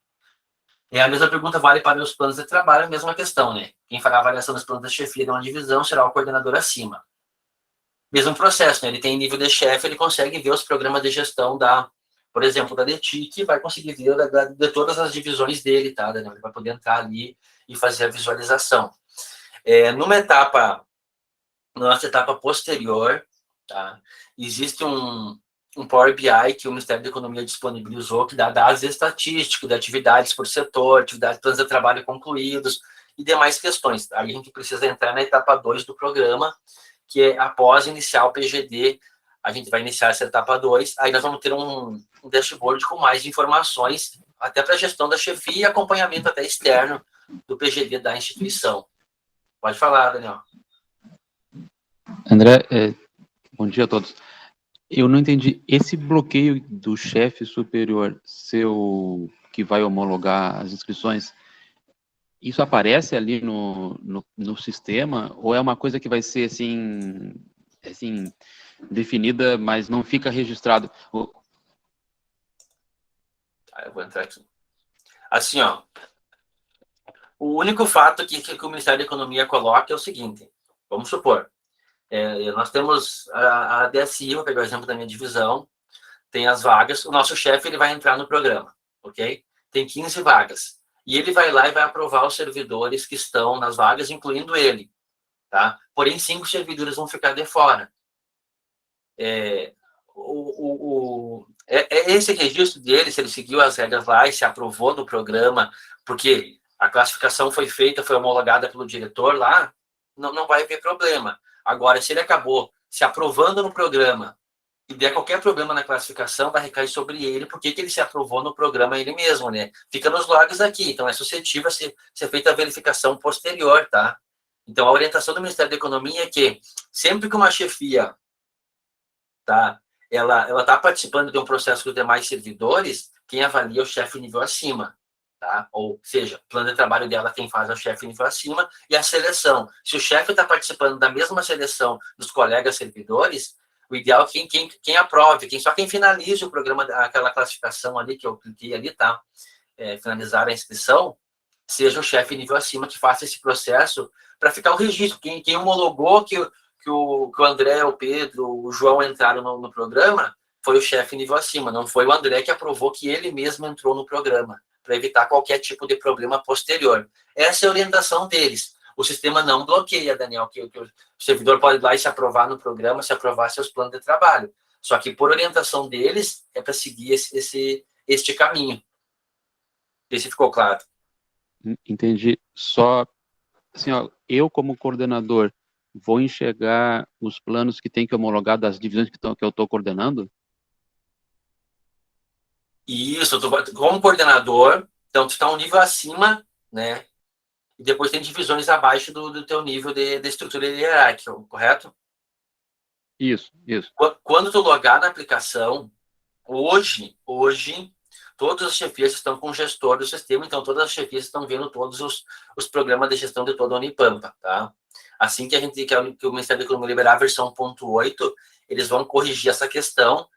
E a mesma pergunta vale para os planos de trabalho, a mesma questão, né? Quem fará a avaliação dos planos da chefia de uma divisão será o coordenador acima. Mesmo processo, né? Ele tem nível de chefe, ele consegue ver os programas de gestão por exemplo, da DETIC, vai conseguir ver de todas as divisões dele, tá, Daniel? Ele vai poder entrar ali e fazer a visualização. Nossa etapa posterior, tá? Existe um Power BI que o Ministério da Economia disponibilizou, que dá dados estatísticos de atividades por setor, atividades de planos de trabalho concluídos e demais questões. Aí a gente precisa entrar na etapa 2 do programa, que é após iniciar o PGD, a gente vai iniciar essa etapa 2, aí nós vamos ter um dashboard com mais informações, até para a gestão da chefia e acompanhamento até externo do PGD da instituição. Pode falar, Daniel. André, bom dia a todos. Eu não entendi, esse bloqueio do chefe superior que vai homologar as inscrições, isso aparece ali no sistema, ou é uma coisa que vai ser assim definida, mas não fica registrado? Eu vou entrar aqui. Assim, ó, o único fato que o Ministério da Economia coloca é o seguinte, vamos supor, nós temos a DSI, vou pegar o exemplo da minha divisão, tem as vagas, o nosso chefe ele vai entrar no programa, ok? Tem 15 vagas. E ele vai lá e vai aprovar os servidores que estão nas vagas, incluindo ele, tá? Porém, 5 servidores vão ficar de fora. Esse registro dele, se ele seguiu as regras lá e se aprovou do programa, porque a classificação foi feita, foi homologada pelo diretor lá, não vai haver problema. Agora, se ele acabou se aprovando no programa e der qualquer problema na classificação, vai recair sobre ele, porque que ele se aprovou no programa ele mesmo, né? Fica nos logs aqui, então é suscetível a ser feita a verificação posterior, tá? Então, a orientação do Ministério da Economia é que sempre que uma chefia, tá, ela tá participando de um processo com os demais servidores, quem avalia é o chefe nível acima, tá? Ou seja, o plano de trabalho dela quem faz é o chefe nível acima e a seleção. Se o chefe está participando da mesma seleção dos colegas servidores, o ideal é quem aprove, quem finalize o programa, aquela classificação ali que eu cliquei ali, tá? Finalizar a inscrição, seja o chefe nível acima que faça esse processo para ficar o registro. Quem homologou que o André, o Pedro, o João entraram no programa foi o chefe nível acima, não foi o André que aprovou que ele mesmo entrou no programa, para evitar qualquer tipo de problema posterior. Essa é a orientação deles. O sistema não bloqueia, Daniel, que o servidor pode ir lá e se aprovar no programa, se aprovar seus planos de trabalho. Só que, por orientação deles, é para seguir este caminho. Esse ficou claro. Entendi. Só, assim, ó, eu como coordenador vou enxergar os planos que tem que homologar das divisões que eu estou coordenando? Isso, como coordenador, então tu está um nível acima, né? E depois tem divisões abaixo do teu nível de estrutura hierárquica, correto? Isso. Quando tu logar na aplicação, hoje, todas as chefias estão com o gestor do sistema, então todas as chefias estão vendo todos os programas de gestão de toda a Unipampa, tá? Assim que que o Ministério da Economia liberar a versão 1.8, eles vão corrigir essa questão.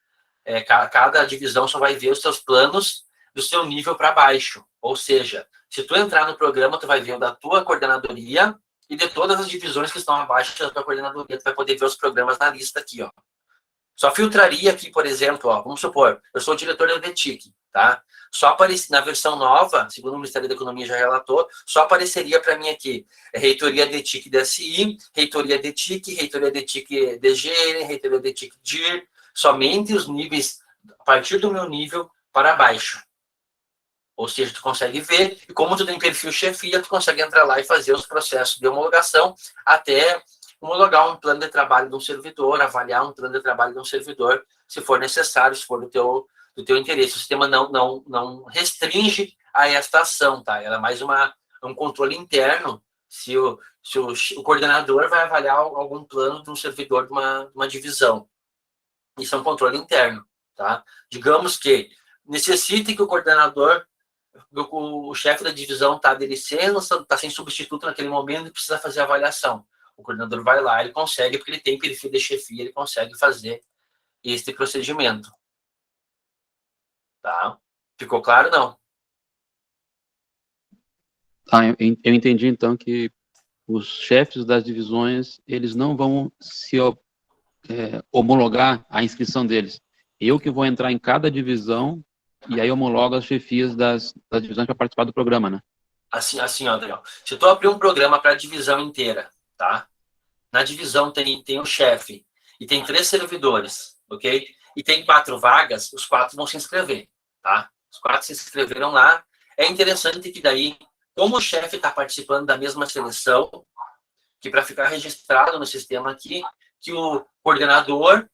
Cada divisão só vai ver os seus planos do seu nível para baixo. Ou seja, se tu entrar no programa, tu vai ver o da tua coordenadoria e de todas as divisões que estão abaixo da tua coordenadoria, tu vai poder ver os programas na lista aqui, ó. Só filtraria aqui, por exemplo, ó, vamos supor, eu sou o diretor da DETIC, tá? Só aparece na versão nova, segundo o Ministério da Economia já relatou, só apareceria para mim aqui reitoria DETIC DSI, reitoria DETIC, reitoria DETIC DGN, reitoria DETIC DIR, somente os níveis, a partir do meu nível para baixo. Ou seja, tu consegue ver, e como tu tem perfil chefia, tu consegue entrar lá e fazer os processos de homologação até homologar um plano de trabalho de um servidor, avaliar um plano de trabalho de um servidor, se for necessário, se for do teu interesse. O sistema não restringe a esta ação, tá? Ela é mais um controle interno, se o coordenador vai avaliar algum plano de um servidor de uma divisão. Isso é um controle interno, tá? Digamos que necessite que o coordenador, o chefe da divisão está de licença, está sem substituto naquele momento e precisa fazer a avaliação. O coordenador vai lá, ele consegue, porque ele tem perfil de chefia, ele consegue fazer este procedimento. Tá? Ficou claro, não? Eu entendi, então, que os chefes das divisões, eles não vão se homologar a inscrição deles. Eu que vou entrar em cada divisão e aí homologo as chefias das divisões para participar do programa, né? Assim, Adriel. Se tu abrir um programa para a divisão inteira, tá? Na divisão tem um chefe e tem 3 servidores, ok? E tem 4 vagas, os 4 vão se inscrever, tá? Os 4 se inscreveram lá. É interessante que daí, como o chefe está participando da mesma seleção, que para ficar registrado no sistema aqui, que o coordenador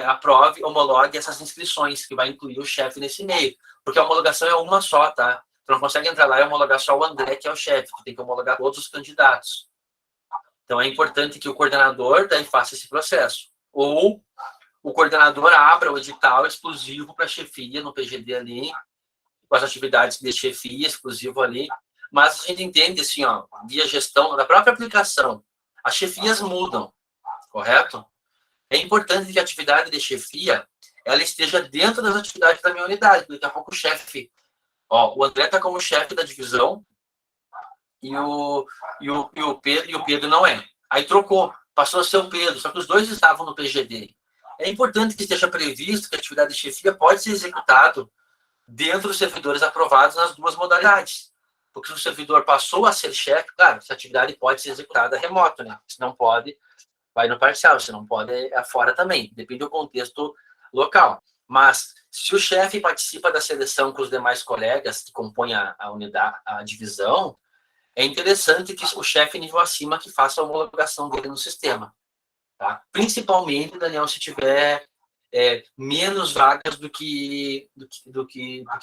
aprove, homologue essas inscrições, que vai incluir o chefe nesse meio. Porque a homologação é uma só, tá? Tu não consegue entrar lá e homologar só o André, que é o chefe. Tu tem que homologar todos os candidatos. Então, é importante que o coordenador daí faça esse processo. Ou o coordenador abra o edital exclusivo para chefia no PGD ali, com as atividades de chefia exclusivo ali. Mas a gente entende, assim, ó, via gestão da própria aplicação, as chefias mudam, correto? É importante que a atividade de chefia ela esteja dentro das atividades da minha unidade. Daqui a pouco o chefe, ó, o André está como chefe da divisão e o Pedro não é. Aí trocou, passou a ser o Pedro, só que os dois estavam no PGD. É importante que esteja previsto que a atividade de chefia pode ser executado dentro dos servidores aprovados nas duas modalidades. Porque se o servidor passou a ser chefe, claro, essa atividade pode ser executada remoto, né? Se não pode, vai no parcial, se não pode, é fora também. Depende do contexto local. Mas, se o chefe participa da seleção com os demais colegas que compõem a unidade, a divisão, é interessante que o chefe nível acima que faça a homologação dele no sistema. Tá? Principalmente, Daniel, se tiver menos vagas do que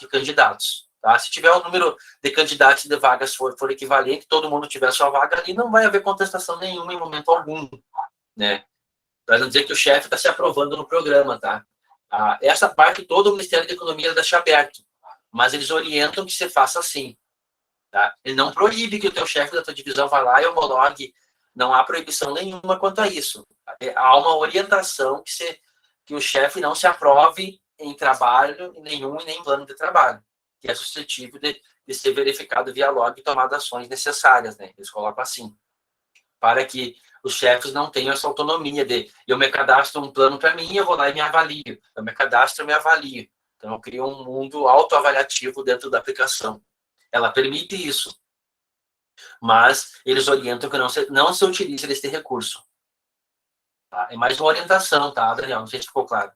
candidatos. Tá? Se tiver o número de candidatos e de vagas for equivalente, todo mundo tiver sua vaga ali, não vai haver contestação nenhuma em momento algum, né? Para não dizer que o chefe está se aprovando no programa, tá? Essa parte toda o Ministério da Economia deixa aberto, mas eles orientam que você faça assim, tá? Ele não proíbe que o teu chefe da tua divisão vá lá e homologue, não há proibição nenhuma quanto a isso. Há uma orientação que o chefe não se aprove em trabalho nenhum e nem em plano de trabalho, que é suscetível de ser verificado via log e tomar ações necessárias, né? Eles colocam assim, para que os chefes não tenham essa autonomia de eu me cadastro um plano para mim, eu vou lá e me avalio. Eu me cadastro e me avalio. Então, eu crio um mundo autoavaliativo dentro da aplicação. Ela permite isso, mas eles orientam que não se utilize desse recurso. Tá? É mais uma orientação, tá, Daniel? Não sei se ficou claro.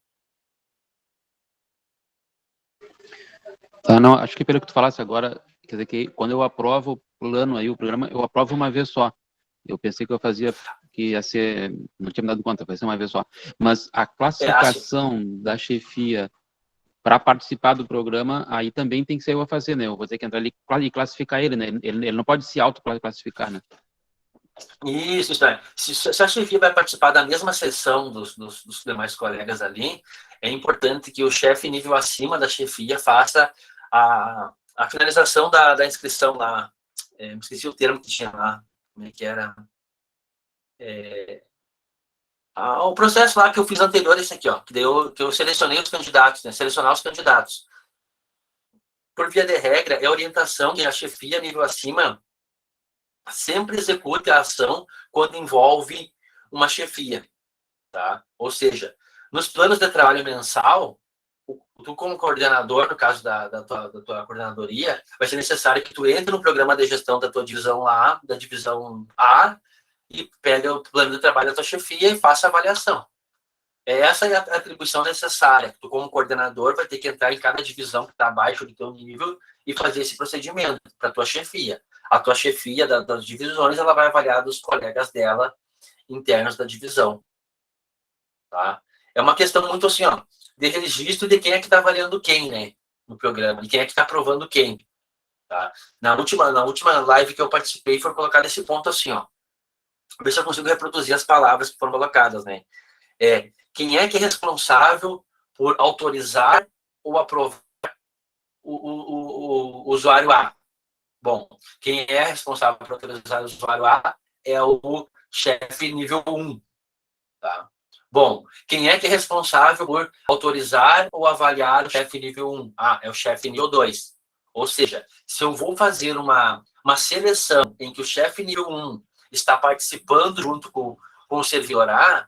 Tá, não, acho que pelo que tu falasse agora, quer dizer que quando eu aprovo o plano aí, o programa, eu aprovo uma vez só. Eu pensei que eu fazia, que ia ser, não tinha me dado conta, vai ser uma vez só. Mas a classificação da chefia para participar do programa, aí também tem que ser eu a fazer, né? Eu vou ter que entrar ali e classificar ele, né? Ele não pode se auto-classificar, né? Isso, se a chefia vai participar da mesma sessão dos demais colegas ali, é importante que o chefe nível acima da chefia faça a finalização da inscrição lá. Me esqueci o termo que tinha lá, como é que era? O processo lá que eu fiz anterior, esse aqui, ó, que eu selecionei os candidatos, né? Selecionar os candidatos. Por via de regra, é orientação que a chefia nível acima sempre execute a ação quando envolve uma chefia. Tá? Ou seja, nos planos de trabalho mensal, tu como coordenador, no caso da tua coordenadoria, vai ser necessário que tu entre no programa de gestão da tua divisão lá, da divisão A, e pegue o plano de trabalho da tua chefia e faça a avaliação. Essa é a atribuição necessária. Tu, como coordenador, vai ter que entrar em cada divisão que está abaixo do teu nível e fazer esse procedimento para a tua chefia. A tua chefia das divisões, ela vai avaliar dos colegas dela internos da divisão. Tá? É uma questão muito assim, ó, de registro de quem é que está avaliando quem, né, no programa, de quem é que está aprovando quem. Tá? Na última live que eu participei, foi colocado esse ponto assim, ó. Ver se eu consigo reproduzir as palavras que foram colocadas, né? Quem é que é responsável por autorizar ou aprovar o usuário A? Bom, quem é responsável por autorizar o usuário A é o chefe nível 1. Tá? Bom, quem é que é responsável por autorizar ou avaliar o chefe nível 1? É o chefe nível 2. Ou seja, se eu vou fazer uma seleção em que o chefe nível 1 está participando junto com o servidor A,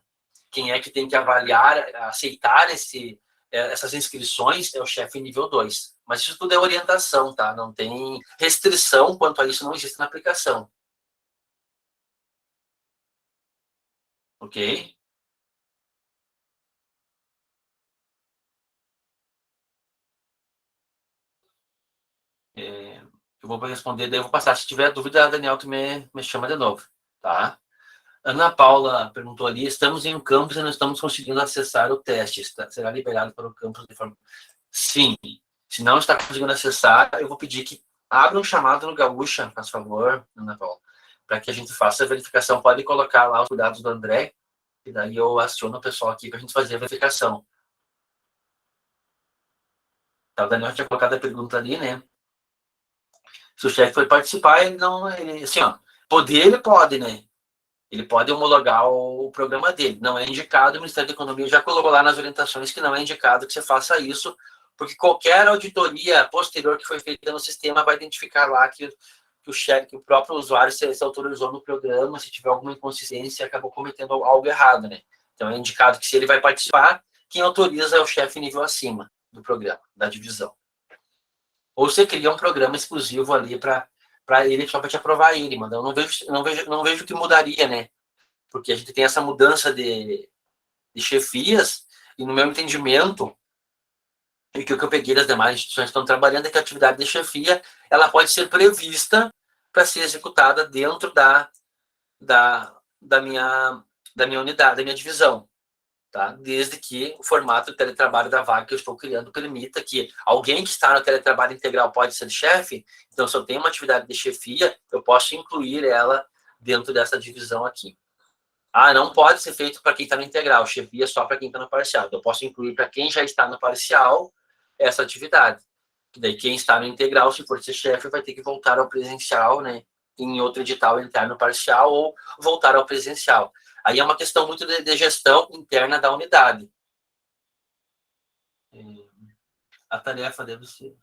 quem é que tem que avaliar, aceitar essas inscrições é o chefe nível 2. Mas isso tudo é orientação, tá? Não tem restrição quanto a isso, não existe na aplicação. Ok? Eu vou responder, daí eu vou passar. Se tiver dúvida, Daniel, tu me chama de novo, tá? Ana Paula perguntou ali, estamos em um campus e não estamos conseguindo acessar o teste. Será liberado para o campus de forma... Sim. Se não está conseguindo acessar, eu vou pedir que abra um chamado no Gaúcha, por favor, Ana Paula, para que a gente faça a verificação. Pode colocar lá os dados do André, e daí eu aciono o pessoal aqui para a gente fazer a verificação. Tá, o Daniel tinha colocado a pergunta ali, né? Se o chefe for participar, assim, ó, poder ele pode, né? Ele pode homologar o programa dele. Não é indicado, o Ministério da Economia já colocou lá nas orientações que não é indicado que você faça isso, porque qualquer auditoria posterior que foi feita no sistema vai identificar lá que o próprio usuário se autorizou no programa, se tiver alguma inconsistência, acabou cometendo algo errado, né? Então é indicado que se ele vai participar, quem autoriza é o chefe nível acima do programa, da divisão. Ou você cria um programa exclusivo ali para ele, só para te aprovar ele, mano. Eu não vejo o que mudaria, né? Porque a gente tem essa mudança de chefias, e no meu entendimento, e que o que eu peguei das demais instituições que estão trabalhando é que a atividade de chefia ela pode ser prevista para ser executada dentro da minha unidade, da minha divisão. tá? Desde que o formato de teletrabalho da vaga que eu estou criando permita que alguém que está no teletrabalho integral pode ser chefe, então se eu tenho uma atividade de chefia, eu posso incluir ela dentro dessa divisão aqui. Ah, não pode ser feito para quem está no integral, chefia só para quem está no parcial. Então, eu posso incluir para quem já está no parcial essa atividade. Daí, quem está no integral, se for ser chefe, vai ter que voltar ao presencial, né? Em outro edital interno parcial ou voltar ao presencial. Aí é uma questão muito de gestão interna da unidade. A tarefa deve ser...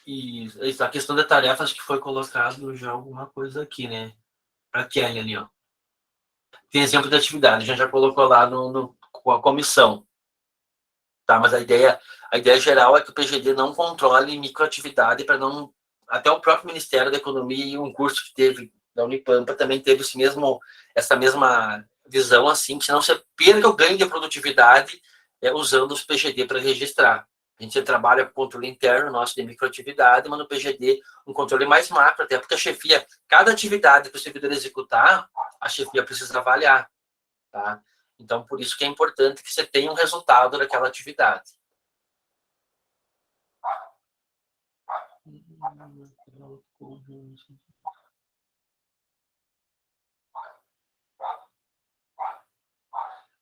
E a questão da tarefa, acho que foi colocado já alguma coisa aqui, né? Para Kelly ali, ó. Tem exemplo de atividade, a gente já colocou lá com a comissão. Tá? Mas a ideia geral é que o PGD não controle microatividade para não... Até o próprio Ministério da Economia e um curso que teve da Unipampa também teve essa mesma visão, assim, que não se perca o ganho de produtividade usando os PGD para registrar. A gente trabalha com controle interno nosso de microatividade, mas no PGD um controle mais macro, até porque a chefia, cada atividade que o servidor executar, a chefia precisa avaliar. Tá? Então, por isso que é importante que você tenha um resultado daquela atividade.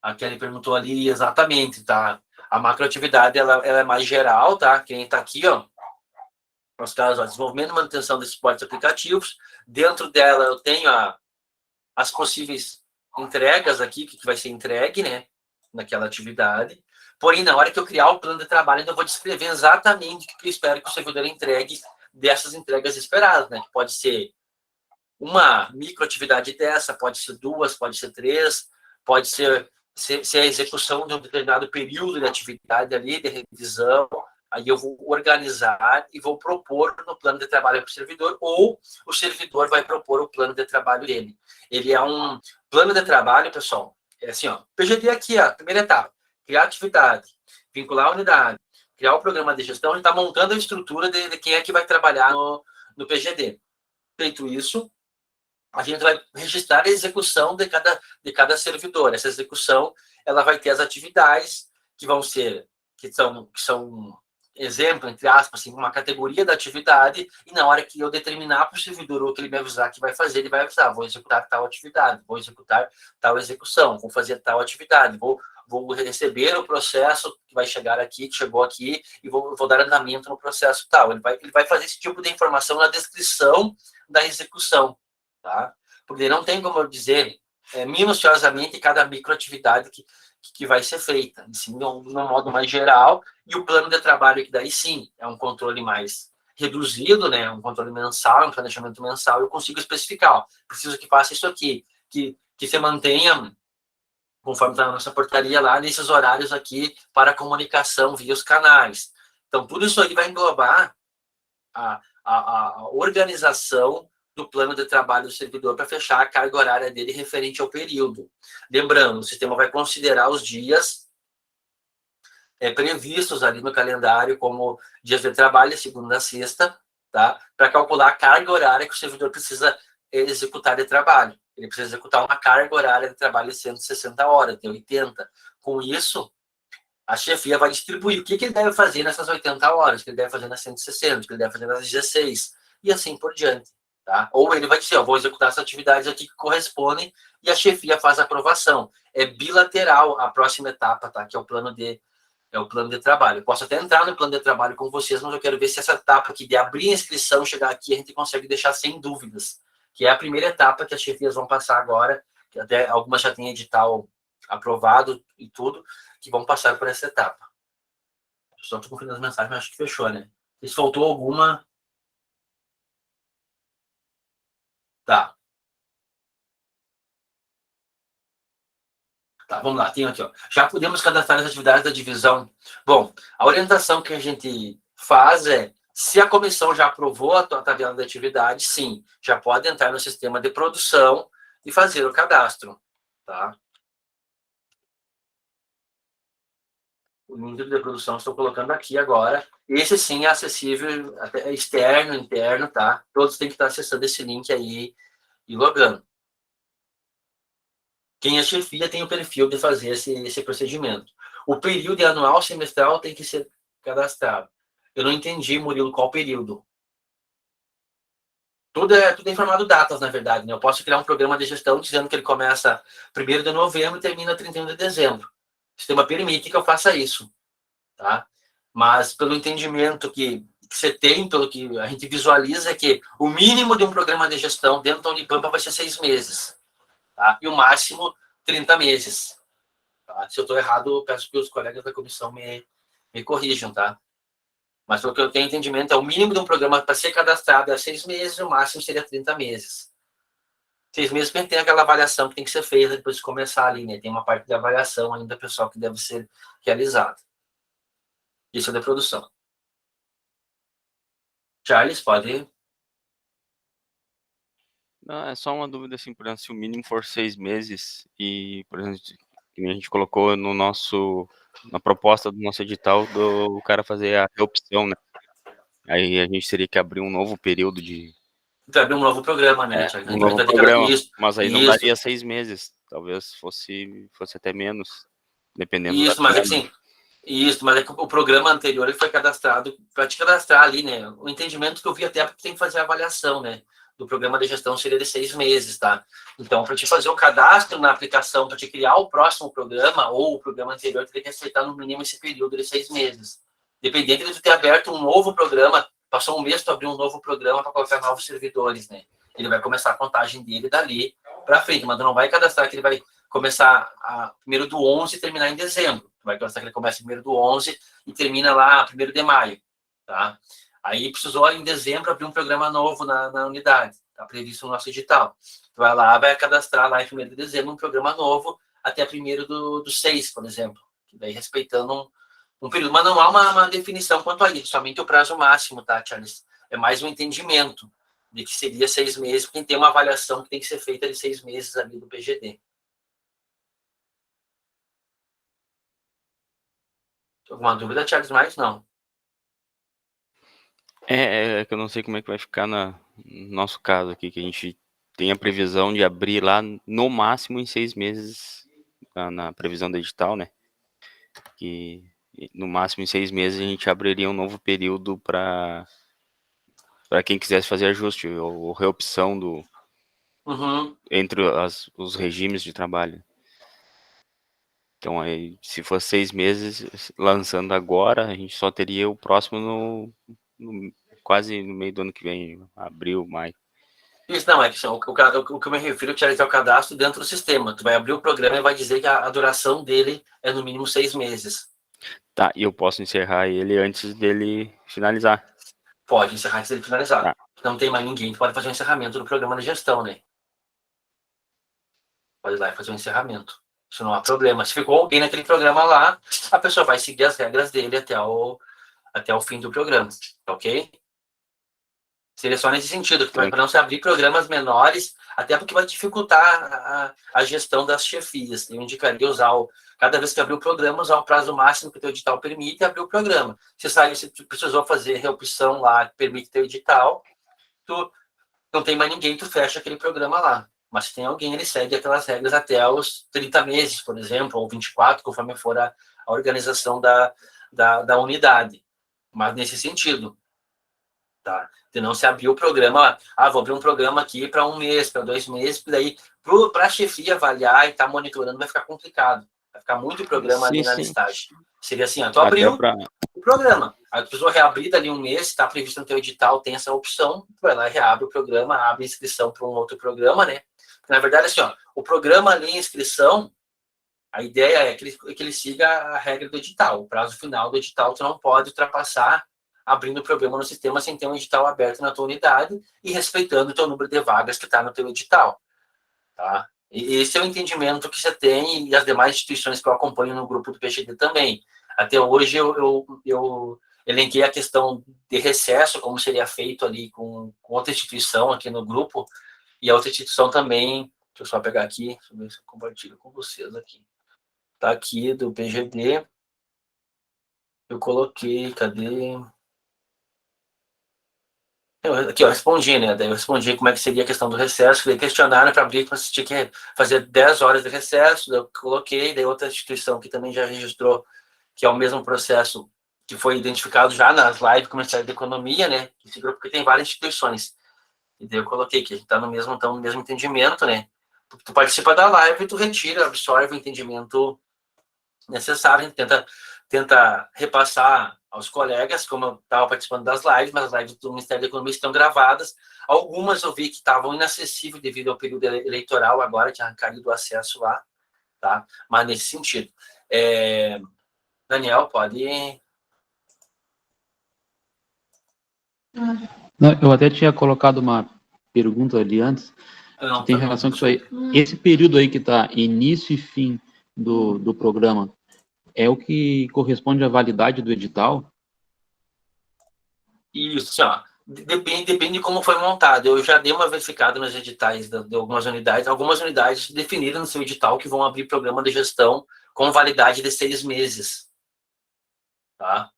A Kelly perguntou ali exatamente, tá? A macroatividade, ela é mais geral, tá? Quem tá aqui, ó, nos casos, ó, desenvolvimento e manutenção desses suportes aplicativos. Dentro dela, eu tenho as possíveis entregas aqui, que vai ser entregue, né? Naquela atividade. Porém, na hora que eu criar o plano de trabalho, eu vou descrever exatamente o que eu espero que o servidor entregue dessas entregas esperadas, né? Que pode ser uma microatividade dessa, pode ser duas, pode ser três, pode ser a execução de um determinado período de atividade ali, de revisão. Aí eu vou organizar e vou propor no plano de trabalho para o servidor, ou o servidor vai propor o plano de trabalho dele. Ele é um plano de trabalho, pessoal, é assim, ó, PGD aqui, ó, primeira etapa, criar atividade, vincular a unidade, criar o programa de gestão, a gente está montando a estrutura de quem é que vai trabalhar no PGD. Feito isso, a gente vai registrar a execução de cada servidor. Essa execução, ela vai ter as atividades que vão ser, que são exemplo, entre aspas, assim, uma categoria da atividade, e na hora que eu determinar para o servidor o que ele me avisar que vai fazer, ele vai avisar, vou executar tal atividade, vou executar tal execução, vou fazer tal atividade, vou receber o processo que vai chegar aqui, que chegou aqui, e vou dar andamento no processo tal. Ele vai fazer esse tipo de informação na descrição da execução. Tá? Porque não tem como eu dizer minuciosamente cada microatividade que vai ser feita, assim, no modo mais geral, e o plano de trabalho que daí sim é um controle mais reduzido, né, um controle mensal, um planejamento mensal, eu consigo especificar, ó, preciso que faça isso aqui, que se mantenha, conforme está na nossa portaria lá, nesses horários aqui para comunicação via os canais. Então, tudo isso aí vai englobar a organização do plano de trabalho do servidor para fechar a carga horária dele referente ao período. Lembrando, o sistema vai considerar os dias previstos ali no calendário como dias de trabalho, segunda a sexta, tá? Para calcular a carga horária que o servidor precisa executar de trabalho. Ele precisa executar uma carga horária de trabalho de 160 horas, de 80. Com isso, a chefia vai distribuir o que ele deve fazer nessas 80 horas, o que ele deve fazer nas 160, o que ele deve fazer nas 16, e assim por diante. Tá? Ou ele vai dizer, ó, vou executar essas atividades aqui que correspondem, e a chefia faz a aprovação. É bilateral a próxima etapa, tá? Que é o plano de trabalho. Eu posso até entrar no plano de trabalho com vocês, mas eu quero ver se essa etapa aqui de abrir a inscrição, chegar aqui, a gente consegue deixar sem dúvidas, que é a primeira etapa que as chefias vão passar agora, que até algumas já têm edital aprovado e tudo, que vão passar por essa etapa. Só estou conferindo as mensagens, mas acho que fechou, né? Se faltou alguma... Tá. Tá, vamos lá, tem aqui, ó. Já podemos cadastrar as atividades da divisão. Bom, a orientação que a gente faz é, se a comissão já aprovou a tabela de atividade, sim, já pode entrar no sistema de produção e fazer o cadastro, tá? o nível de produção estou colocando aqui agora. Esse sim é acessível, até externo, interno, tá? Todos têm que estar acessando esse link aí e logando. Quem é chefia tem o perfil de fazer esse procedimento. O período anual, semestral tem que ser cadastrado. Eu não entendi, Murilo, qual período. Tudo é informado datas, na verdade. Né? Eu posso criar um programa de gestão dizendo que ele começa 1º de novembro e termina 31 de dezembro. O sistema permite que eu faça isso. Tá? Mas pelo entendimento que você tem, pelo que a gente visualiza, é que o mínimo de um programa de gestão dentro da Unipampa vai ser 6 meses. Tá? E o máximo 30 meses. Tá? Se eu estou errado, eu peço que os colegas da comissão me corrijam, tá? Mas pelo que eu tenho entendimento, é o mínimo de um programa para ser cadastrado é 6 meses, e o máximo seria 30 meses. 6 meses porque tem aquela avaliação que tem que ser feita depois de começar ali, né? Tem uma parte de avaliação ainda, pessoal, que deve ser realizada. Isso é de produção. Charles, pode. Não, é só uma dúvida, assim, por exemplo, se o mínimo for 6 meses e, por exemplo, que a gente colocou na proposta do nosso edital do cara fazer a reopção, né? Aí a gente teria que abrir um novo período de... Vai abrir um novo programa, né, Charles? Um novo programa, mas aí não isso. daria 6 meses, talvez fosse até menos, dependendo isso, da mas assim, Isso, mas é que o programa anterior ele foi cadastrado para te cadastrar ali, né? O entendimento que eu vi até porque tem que fazer a avaliação, né? Do programa de gestão seria de 6 meses, tá? Então, para te fazer o cadastro na aplicação, para te criar o próximo programa ou o programa anterior, teria que aceitar no mínimo esse período de 6 meses. Dependente de tu ter aberto um novo programa, passou um mês para abrir um novo programa para colocar novos servidores, né? Ele vai começar a contagem dele dali para frente, mas tu não vai cadastrar que ele vai começar primeiro do 11 e terminar em dezembro. Vai cadastrar que ele começa primeiro do 11 e termina lá 1º de maio, tá? Aí precisou, em dezembro, abrir um programa novo na unidade. Está previsto no nosso edital. Tu vai lá, vai cadastrar lá em 1º de dezembro um programa novo até 1º do 6, por exemplo. Que daí respeitando um período. Mas não há uma definição quanto a isso. Somente o prazo máximo, tá, Charles? É mais um entendimento de que seria 6 meses, porque tem uma avaliação que tem que ser feita de 6 meses ali do PGD. Alguma dúvida, Charles? Mais? Não. É que eu não sei como é que vai ficar no nosso caso aqui, que a gente tem a previsão de abrir lá no máximo em 6 meses, na previsão do edital, né? Que no máximo em 6 meses a gente abriria um novo período para quem quisesse fazer ajuste ou reopção entre os regimes de trabalho. Então, aí, se for 6 meses, lançando agora, a gente só teria o próximo quase no meio do ano que vem, abril, maio. Isso não, é que o que eu me refiro, Charles, é o cadastro dentro do sistema. Tu vai abrir o programa e vai dizer que a duração dele é no mínimo 6 meses. Tá, e eu posso encerrar ele antes dele finalizar. Pode encerrar antes dele finalizar. Tá. Não tem mais ninguém que pode fazer o encerramento do programa de gestão, né? Pode ir lá e fazer o encerramento. Isso não há problema. Se ficou alguém naquele programa lá, a pessoa vai seguir as regras dele até o fim do programa, ok? Seria só nesse sentido, para não se abrir programas menores, até porque vai dificultar a gestão das chefias. Eu indicaria usar, cada vez que abrir o programa, usar o prazo máximo que o teu edital permite e abrir o programa. Se sabe, se tu precisou fazer reopção lá, que permite teu edital, tu não tem mais ninguém, tu fecha aquele programa lá. Mas se tem alguém, ele segue aquelas regras até os 30 meses, por exemplo, ou 24, conforme for a organização da unidade. Mas nesse sentido, tá? De não se abrir o programa, vou abrir um programa aqui para 1 mês, para 2 meses, porque daí para a chefia avaliar e estar monitorando vai ficar complicado. Vai ficar muito programa ali na listagem. Seria assim, tu abriu o programa, aí tu precisou reabrir dali 1 mês, está previsto no teu edital, tem essa opção, tu vai lá e reabre o programa, abre inscrição para um outro programa, né? Porque, na verdade, assim, o programa ali, inscrição, a ideia é que ele siga a regra do edital. O prazo final do edital tu não pode ultrapassar abrindo o programa no sistema sem ter um edital aberto na tua unidade e respeitando o teu número de vagas que está no teu edital. Tá? E esse é o entendimento que você tem e as demais instituições que eu acompanho no grupo do PGD também. Até hoje eu elenquei a questão de recesso, como seria feito ali com outra instituição aqui no grupo, e a outra instituição também, deixa eu só pegar aqui, deixa eu ver se eu compartilho com vocês aqui. Tá aqui do PGD. Eu coloquei, cadê? Aqui, eu respondi, né? Daí eu respondi como é que seria a questão do recesso. Daí questionaram para abrir, você tinha que fazer 10 horas de recesso. Daí eu coloquei, daí outra instituição que também já registrou, que é o mesmo processo que foi identificado já nas lives com o Ministério da Economia, né? Esse grupo que tem várias instituições. E daí eu coloquei que a gente está no mesmo entendimento, né? Tu participa da live e tu retira, absorve o entendimento necessário, a gente tenta repassar aos colegas, como eu estava participando das lives, mas as lives do Ministério da Economia estão gravadas. Algumas eu vi que estavam inacessíveis devido ao período eleitoral, agora tinha caído o acesso lá, tá? Mas nesse sentido. Daniel, pode... Não, eu até tinha colocado uma pergunta ali antes, Não, que tem relação com isso aí. Esse período aí que está início e fim do programa, é o que corresponde à validade do edital? Isso, ó. Depende de como foi montado. Eu já dei uma verificada nos editais de algumas unidades. Algumas unidades definiram no seu edital que vão abrir programa de gestão com validade de 6 meses. Tá?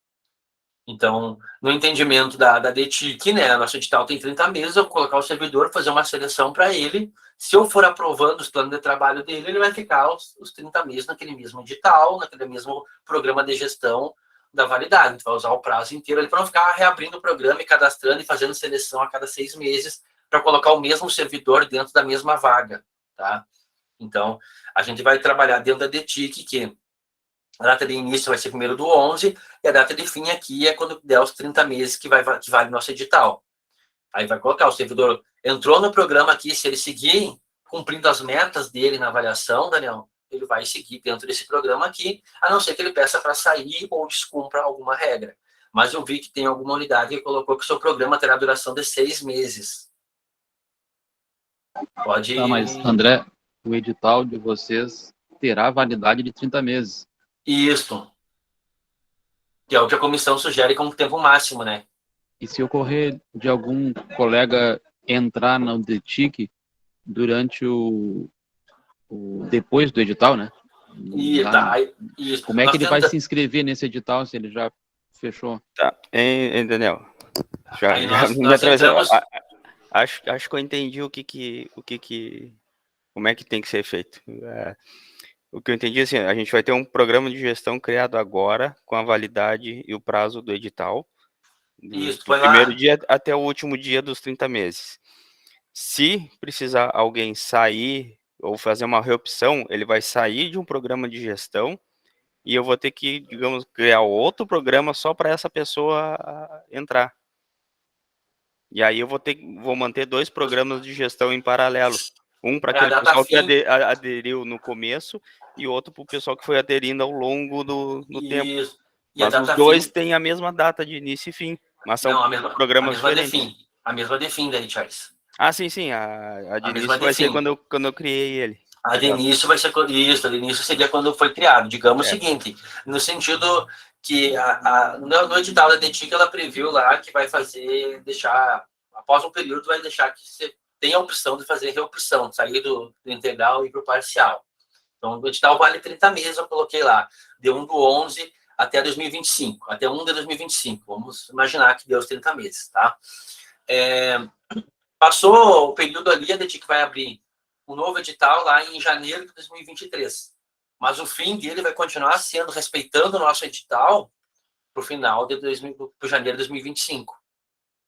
Então, no entendimento da DETIC, né, nosso edital tem 30 meses, eu vou colocar o servidor, fazer uma seleção para ele. Se eu for aprovando os planos de trabalho dele, ele vai ficar os 30 meses naquele mesmo edital, naquele mesmo programa de gestão da validade. A gente vai usar o prazo inteiro para não ficar reabrindo o programa e cadastrando e fazendo seleção a cada 6 meses para colocar o mesmo servidor dentro da mesma vaga. Tá? Então, a gente vai trabalhar dentro da DETIC, que a data de início vai ser 1º do 11, e a data de fim aqui é quando der os 30 meses que vale nosso edital. Aí vai colocar, o servidor entrou no programa aqui, se ele seguir cumprindo as metas dele na avaliação, Daniel, ele vai seguir dentro desse programa aqui, a não ser que ele peça para sair ou descumpra alguma regra. Mas eu vi que tem alguma unidade que colocou que o seu programa terá duração de 6 meses. Pode... Tá, mas, André, o edital de vocês terá validade de 30 meses. Isso. Que é o que a comissão sugere como tempo máximo, né? E se ocorrer de algum colega entrar no DETIC durante depois do edital, né? Isso. Como é que ele vai se inscrever nesse edital se ele já fechou? Tá, Daniel. Acho que eu entendi como é que tem que ser feito. O que eu entendi, assim, a gente vai ter um programa de gestão criado agora, com a validade e o prazo do edital, do primeiro dia até o último dia dos 30 meses. Se precisar alguém sair ou fazer uma reopção, ele vai sair de um programa de gestão e eu vou ter que, digamos, criar outro programa só para essa pessoa entrar. E aí eu vou manter 2 programas de gestão em paralelo. Um para aquele pessoal que aderiu no começo e outro para o pessoal que foi aderindo ao longo do tempo. Mas os 2 têm a mesma data de início e fim, mas são programas diferentes. A mesma de fim daí, Charles. Ah, sim. A de início vai ser quando eu criei ele. A de início vai ser isso, a de início seria quando foi criado. Digamos o seguinte, no sentido que no edital da DETIC ela previu lá que vai deixar, após um período, vai deixar que você tenha a opção de fazer reopção, sair do integral e ir para o parcial. Então, o edital vale 30 meses, eu coloquei lá, de 1/11 até 2025, até 1 de 2025. Vamos imaginar que deu os 30 meses, tá? Passou o período ali, a DETIC vai abrir um novo edital lá em janeiro de 2023. Mas o fim dele vai continuar sendo, respeitando o nosso edital, para o final de janeiro de 2025.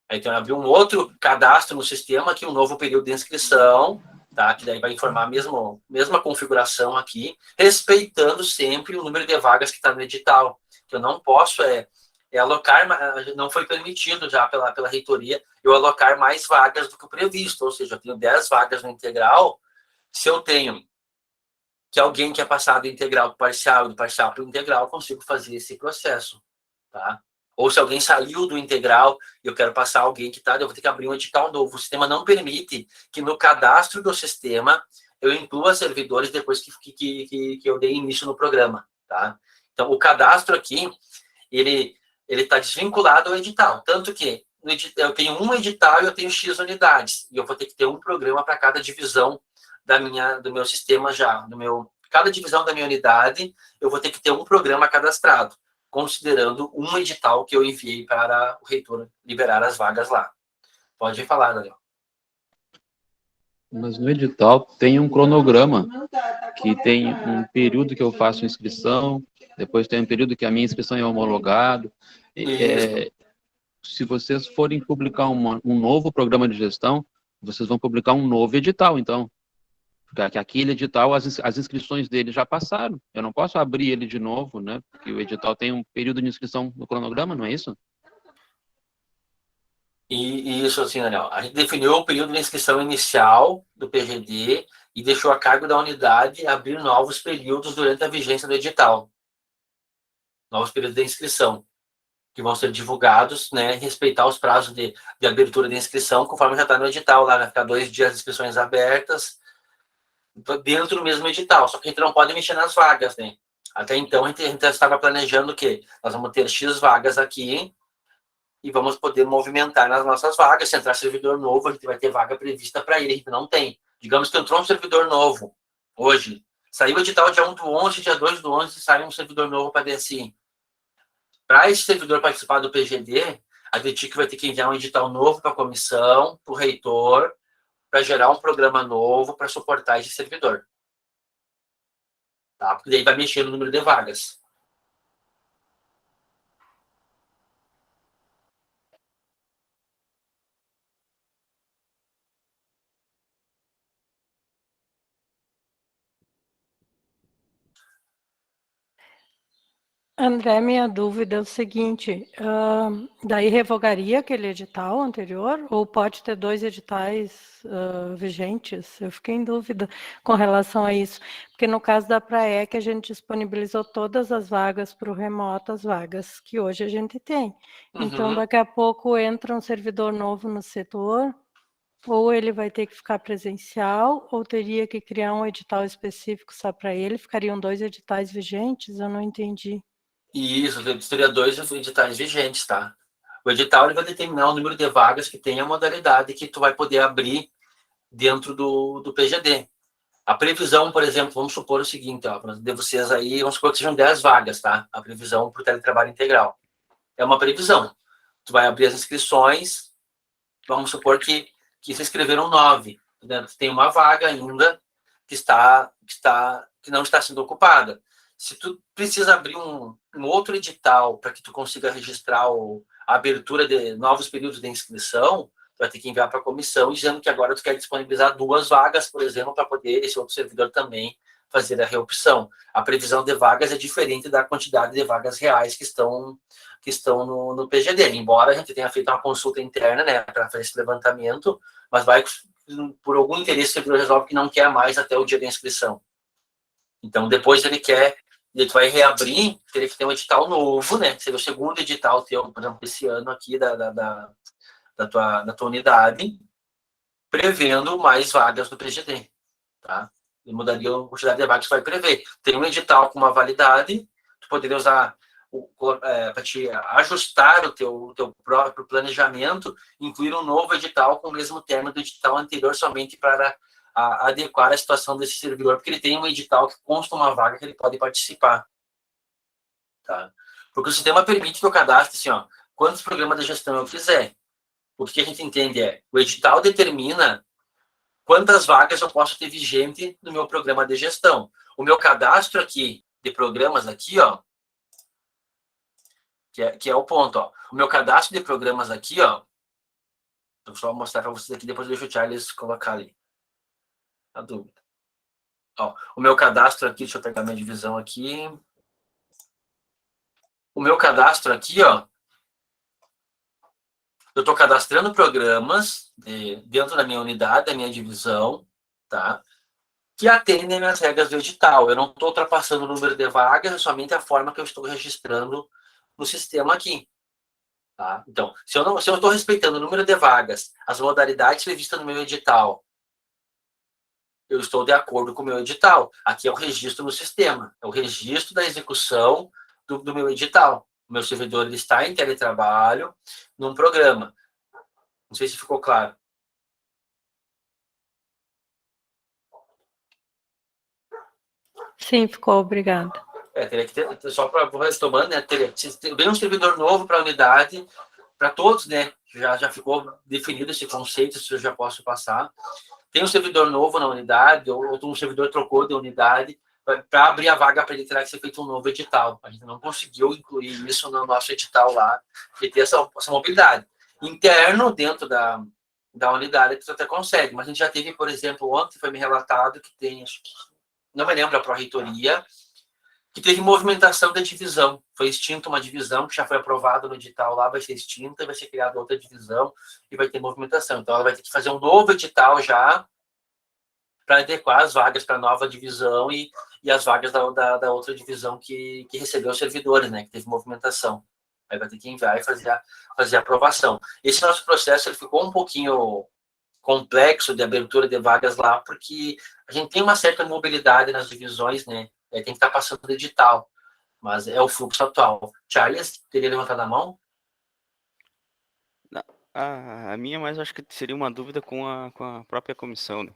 Então, abriu um outro cadastro no sistema aqui, um novo período de inscrição, tá? Que daí vai informar a mesma configuração aqui, respeitando sempre o número de vagas que está no edital. Que eu não posso alocar, não foi permitido já pela reitoria eu alocar mais vagas do que o previsto, ou seja, eu tenho 10 vagas no integral. Se eu tenho que alguém quer passar do integral para o parcial e do parcial para o integral, eu consigo fazer esse processo, tá? Ou se alguém saiu do integral e eu quero passar alguém que está, eu vou ter que abrir um edital novo. O sistema não permite que no cadastro do sistema eu inclua servidores depois que eu dei início no programa, tá? Então, o cadastro aqui, ele está desvinculado ao edital. Tanto que eu tenho um edital e eu tenho X unidades. E eu vou ter que ter um programa para cada divisão do meu sistema já. Cada divisão da minha unidade, eu vou ter que ter um programa cadastrado. considerando um edital que eu enviei para o reitor liberar as vagas lá. Pode falar, Daniel. Mas no edital tem um cronograma, que tem um período que eu faço inscrição, depois tem um período que a minha inscrição é homologada. Se vocês forem publicar um novo programa de gestão, vocês vão publicar um novo edital, então. Porque aquele edital, as inscrições dele já passaram. Eu não posso abrir ele de novo, né? Porque o edital tem um período de inscrição no cronograma, não é isso? E isso, assim, Daniel, a gente definiu o período de inscrição inicial do PGD e deixou a cargo da unidade abrir novos períodos durante a vigência do edital. Novos períodos de inscrição, que vão ser divulgados, né, respeitar os prazos de abertura de inscrição, conforme já está no edital, lá vai ficar 2 dias de inscrições abertas, dentro do mesmo edital, só que a gente não pode mexer nas vagas, né? Até então, a gente estava planejando o quê? Nós vamos ter X vagas aqui, e vamos poder movimentar nas nossas vagas. Se entrar servidor novo, a gente vai ter vaga prevista para ele, a gente não tem. Digamos que entrou um servidor novo hoje, saiu o edital dia 1 do 11, dia 2 do 11, sai um servidor novo para DSI. Para esse servidor participar do PGD, a DTIC vai ter que enviar um edital novo para a comissão, para o reitor, para gerar um programa novo para suportar esse servidor. Tá? Porque daí vai mexer no número de vagas. André, minha dúvida é o seguinte, daí revogaria aquele edital anterior ou pode ter 2 editais vigentes? Eu fiquei em dúvida com relação a isso, porque no caso da Praec a gente disponibilizou todas as vagas para o remoto, as vagas que hoje a gente tem. Então, daqui a pouco entra um servidor novo no setor, ou ele vai ter que ficar presencial, ou teria que criar um edital específico só para ele, ficariam 2 editais vigentes? Eu não entendi. E isso, teria 2 editais vigentes, tá? O edital ele vai determinar o número de vagas que tem a modalidade que tu vai poder abrir dentro do PGD. A previsão, por exemplo, vamos supor o seguinte, ó, de vocês aí, vamos supor que sejam 10 vagas, tá? A previsão para o teletrabalho integral. É uma previsão. Tu vai abrir as inscrições, vamos supor que se inscreveram 9. Né? Tu tem uma vaga ainda que não está sendo ocupada. Se tu precisa abrir um outro edital para que tu consiga registrar a abertura de novos períodos de inscrição, tu vai ter que enviar para a comissão dizendo que agora tu quer disponibilizar 2 vagas, por exemplo, para poder esse outro servidor também fazer a reopção. A previsão de vagas é diferente da quantidade de vagas reais que estão no PGD, embora a gente tenha feito uma consulta interna, né, para fazer esse levantamento, mas vai, por algum interesse, o servidor resolve que não quer mais até o dia da inscrição. Então, depois ele vai reabrir, teria que ter um edital novo, né? Seria o segundo edital teu, por exemplo, esse ano aqui da tua unidade, prevendo mais vagas no PGD, tá? E mudaria a quantidade de vagas que vai prever. Tem um edital com uma validade, tu poderia usar para te ajustar o teu próprio planejamento, incluir um novo edital com o mesmo termo do edital anterior, somente para adequar a situação desse servidor, porque ele tem um edital que consta uma vaga que ele pode participar. Tá? Porque o sistema permite que eu cadastre assim, ó, quantos programas de gestão eu quiser. O que a gente entende é, o edital determina quantas vagas eu posso ter vigente no meu programa de gestão. O meu cadastro aqui, de programas aqui, ó, que é o ponto, ó. O meu cadastro de programas aqui, ó, vou só mostrar para vocês aqui, depois deixa o Charles colocar ali a dúvida. Ó, o meu cadastro aqui, deixa eu pegar minha divisão aqui. O meu cadastro aqui, ó, eu estou cadastrando programas dentro da minha unidade, da minha divisão, tá? Que atendem às regras do edital. Eu não estou ultrapassando o número de vagas, é somente a forma que eu estou registrando no sistema aqui. Tá? Então, se eu estou respeitando o número de vagas, as modalidades previstas no meu edital, eu estou de acordo com o meu edital. Aqui é o registro no sistema, é o registro da execução do meu edital. O meu servidor ele está em teletrabalho num programa. Não sei se ficou claro. Sim, ficou, obrigada. Teria que ter, só para retomando, né? Vem um servidor novo para a unidade, para todos, né? Já ficou definido esse conceito, se eu já posso passar. Tem um servidor novo na unidade, ou um servidor trocou de unidade, para abrir a vaga para ele terá que ser feito um novo edital. A gente não conseguiu incluir isso no nosso edital lá, e ter essa mobilidade. Interno, dentro da unidade, a gente até consegue, mas a gente já teve, por exemplo, ontem foi me relatado que tem, não me lembro, a Pró-Reitoria, que teve movimentação da divisão. Foi extinta uma divisão que já foi aprovada no edital lá, vai ser extinta, vai ser criada outra divisão e vai ter movimentação. Então, ela vai ter que fazer um novo edital já para adequar as vagas para a nova divisão e as vagas da outra divisão que recebeu os servidores, né, que teve movimentação. Aí vai ter que enviar e fazer a aprovação. Esse nosso processo ele ficou um pouquinho complexo de abertura de vagas lá, porque a gente tem uma certa mobilidade nas divisões, né? Tem que estar passando o edital, mas é o fluxo atual. Charles, teria levantado a mão? A minha, mas acho que seria uma dúvida com a própria comissão, né?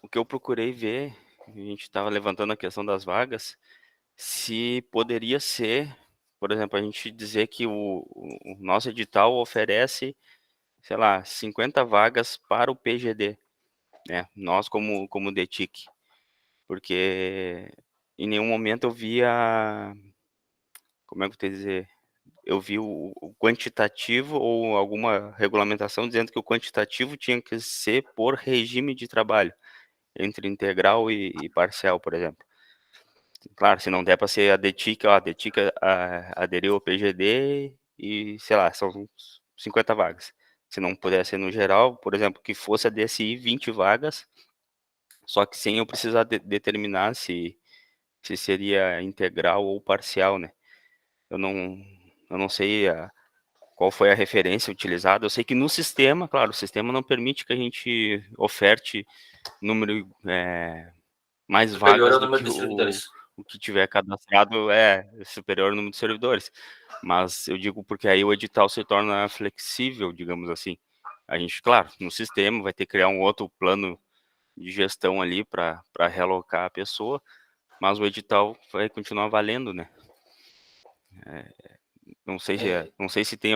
O que eu procurei ver, a gente estava levantando a questão das vagas, se poderia ser, por exemplo, a gente dizer que o nosso edital oferece, sei lá, 50 vagas para o PGD, né? Nós como DETIC, porque em nenhum momento eu via, como é que eu tenho que dizer, eu vi o quantitativo ou alguma regulamentação dizendo que o quantitativo tinha que ser por regime de trabalho, entre integral e parcial, por exemplo. Claro, se não der para ser a DETIC, a DETIC aderiu ao PGD e, sei lá, são 50 vagas. Se não puder ser no geral, por exemplo, que fosse a DSI 20 vagas, só que sem eu precisar determinar se seria integral ou parcial, né? Eu não sei qual foi a referência utilizada. Eu sei que no sistema, claro, o sistema não permite que a gente oferte número mais Superior vagas ao do número que de servidores. o que tiver cadastrado é superior ao número de servidores. Mas eu digo porque aí o edital se torna flexível, digamos assim. A gente, claro, no sistema vai ter que criar um outro plano de gestão ali para realocar a pessoa, mas o edital vai continuar valendo, né? Não sei se tem em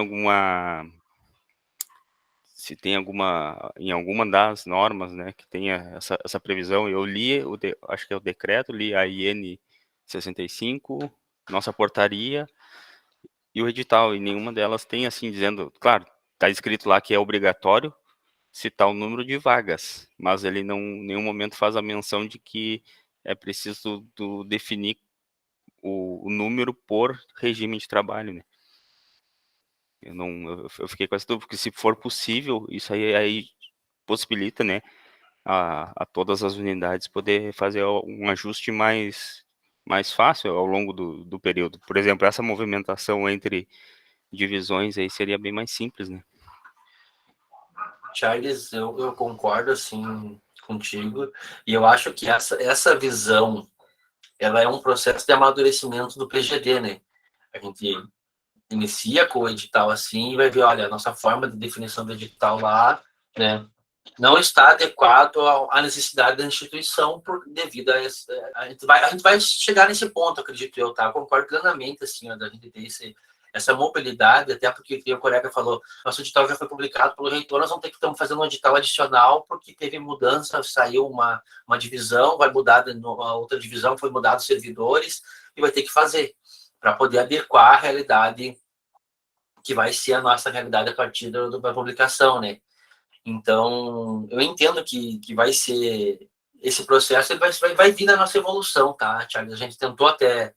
alguma das normas, né, que tenha essa previsão. Eu li, acho que é o decreto, li a IN 65, nossa portaria e o edital, e nenhuma delas tem assim dizendo, claro, está escrito lá que é obrigatório citar o número de vagas, mas ele não em nenhum momento faz a menção de que é preciso definir o número por regime de trabalho, né? Eu fiquei com essa dúvida, porque se for possível, isso aí possibilita, né, a todas as unidades poder fazer um ajuste mais fácil ao longo do período. Por exemplo, essa movimentação entre divisões aí seria bem mais simples, né? Charles, eu concordo, assim, contigo, e eu acho que essa visão, ela é um processo de amadurecimento do PGD, né? A gente inicia com o edital assim e vai ver, olha, a nossa forma de definição do edital lá, né, não está adequado à necessidade da instituição devido a esse, a gente vai chegar nesse ponto, acredito eu, tá? Eu concordo plenamente, assim, ó, da gente ter essa mobilidade, até porque o colega falou, nosso edital já foi publicado pelo reitor, nós vamos ter que estar fazendo um edital adicional porque teve mudança, saiu uma divisão, vai mudar, a outra divisão foi mudado os servidores e vai ter que fazer para poder adequar a realidade que vai ser a nossa realidade a partir da publicação, né? Então, eu entendo que vai ser esse processo, ele vai vir na nossa evolução, tá, Thiago? A gente tentou até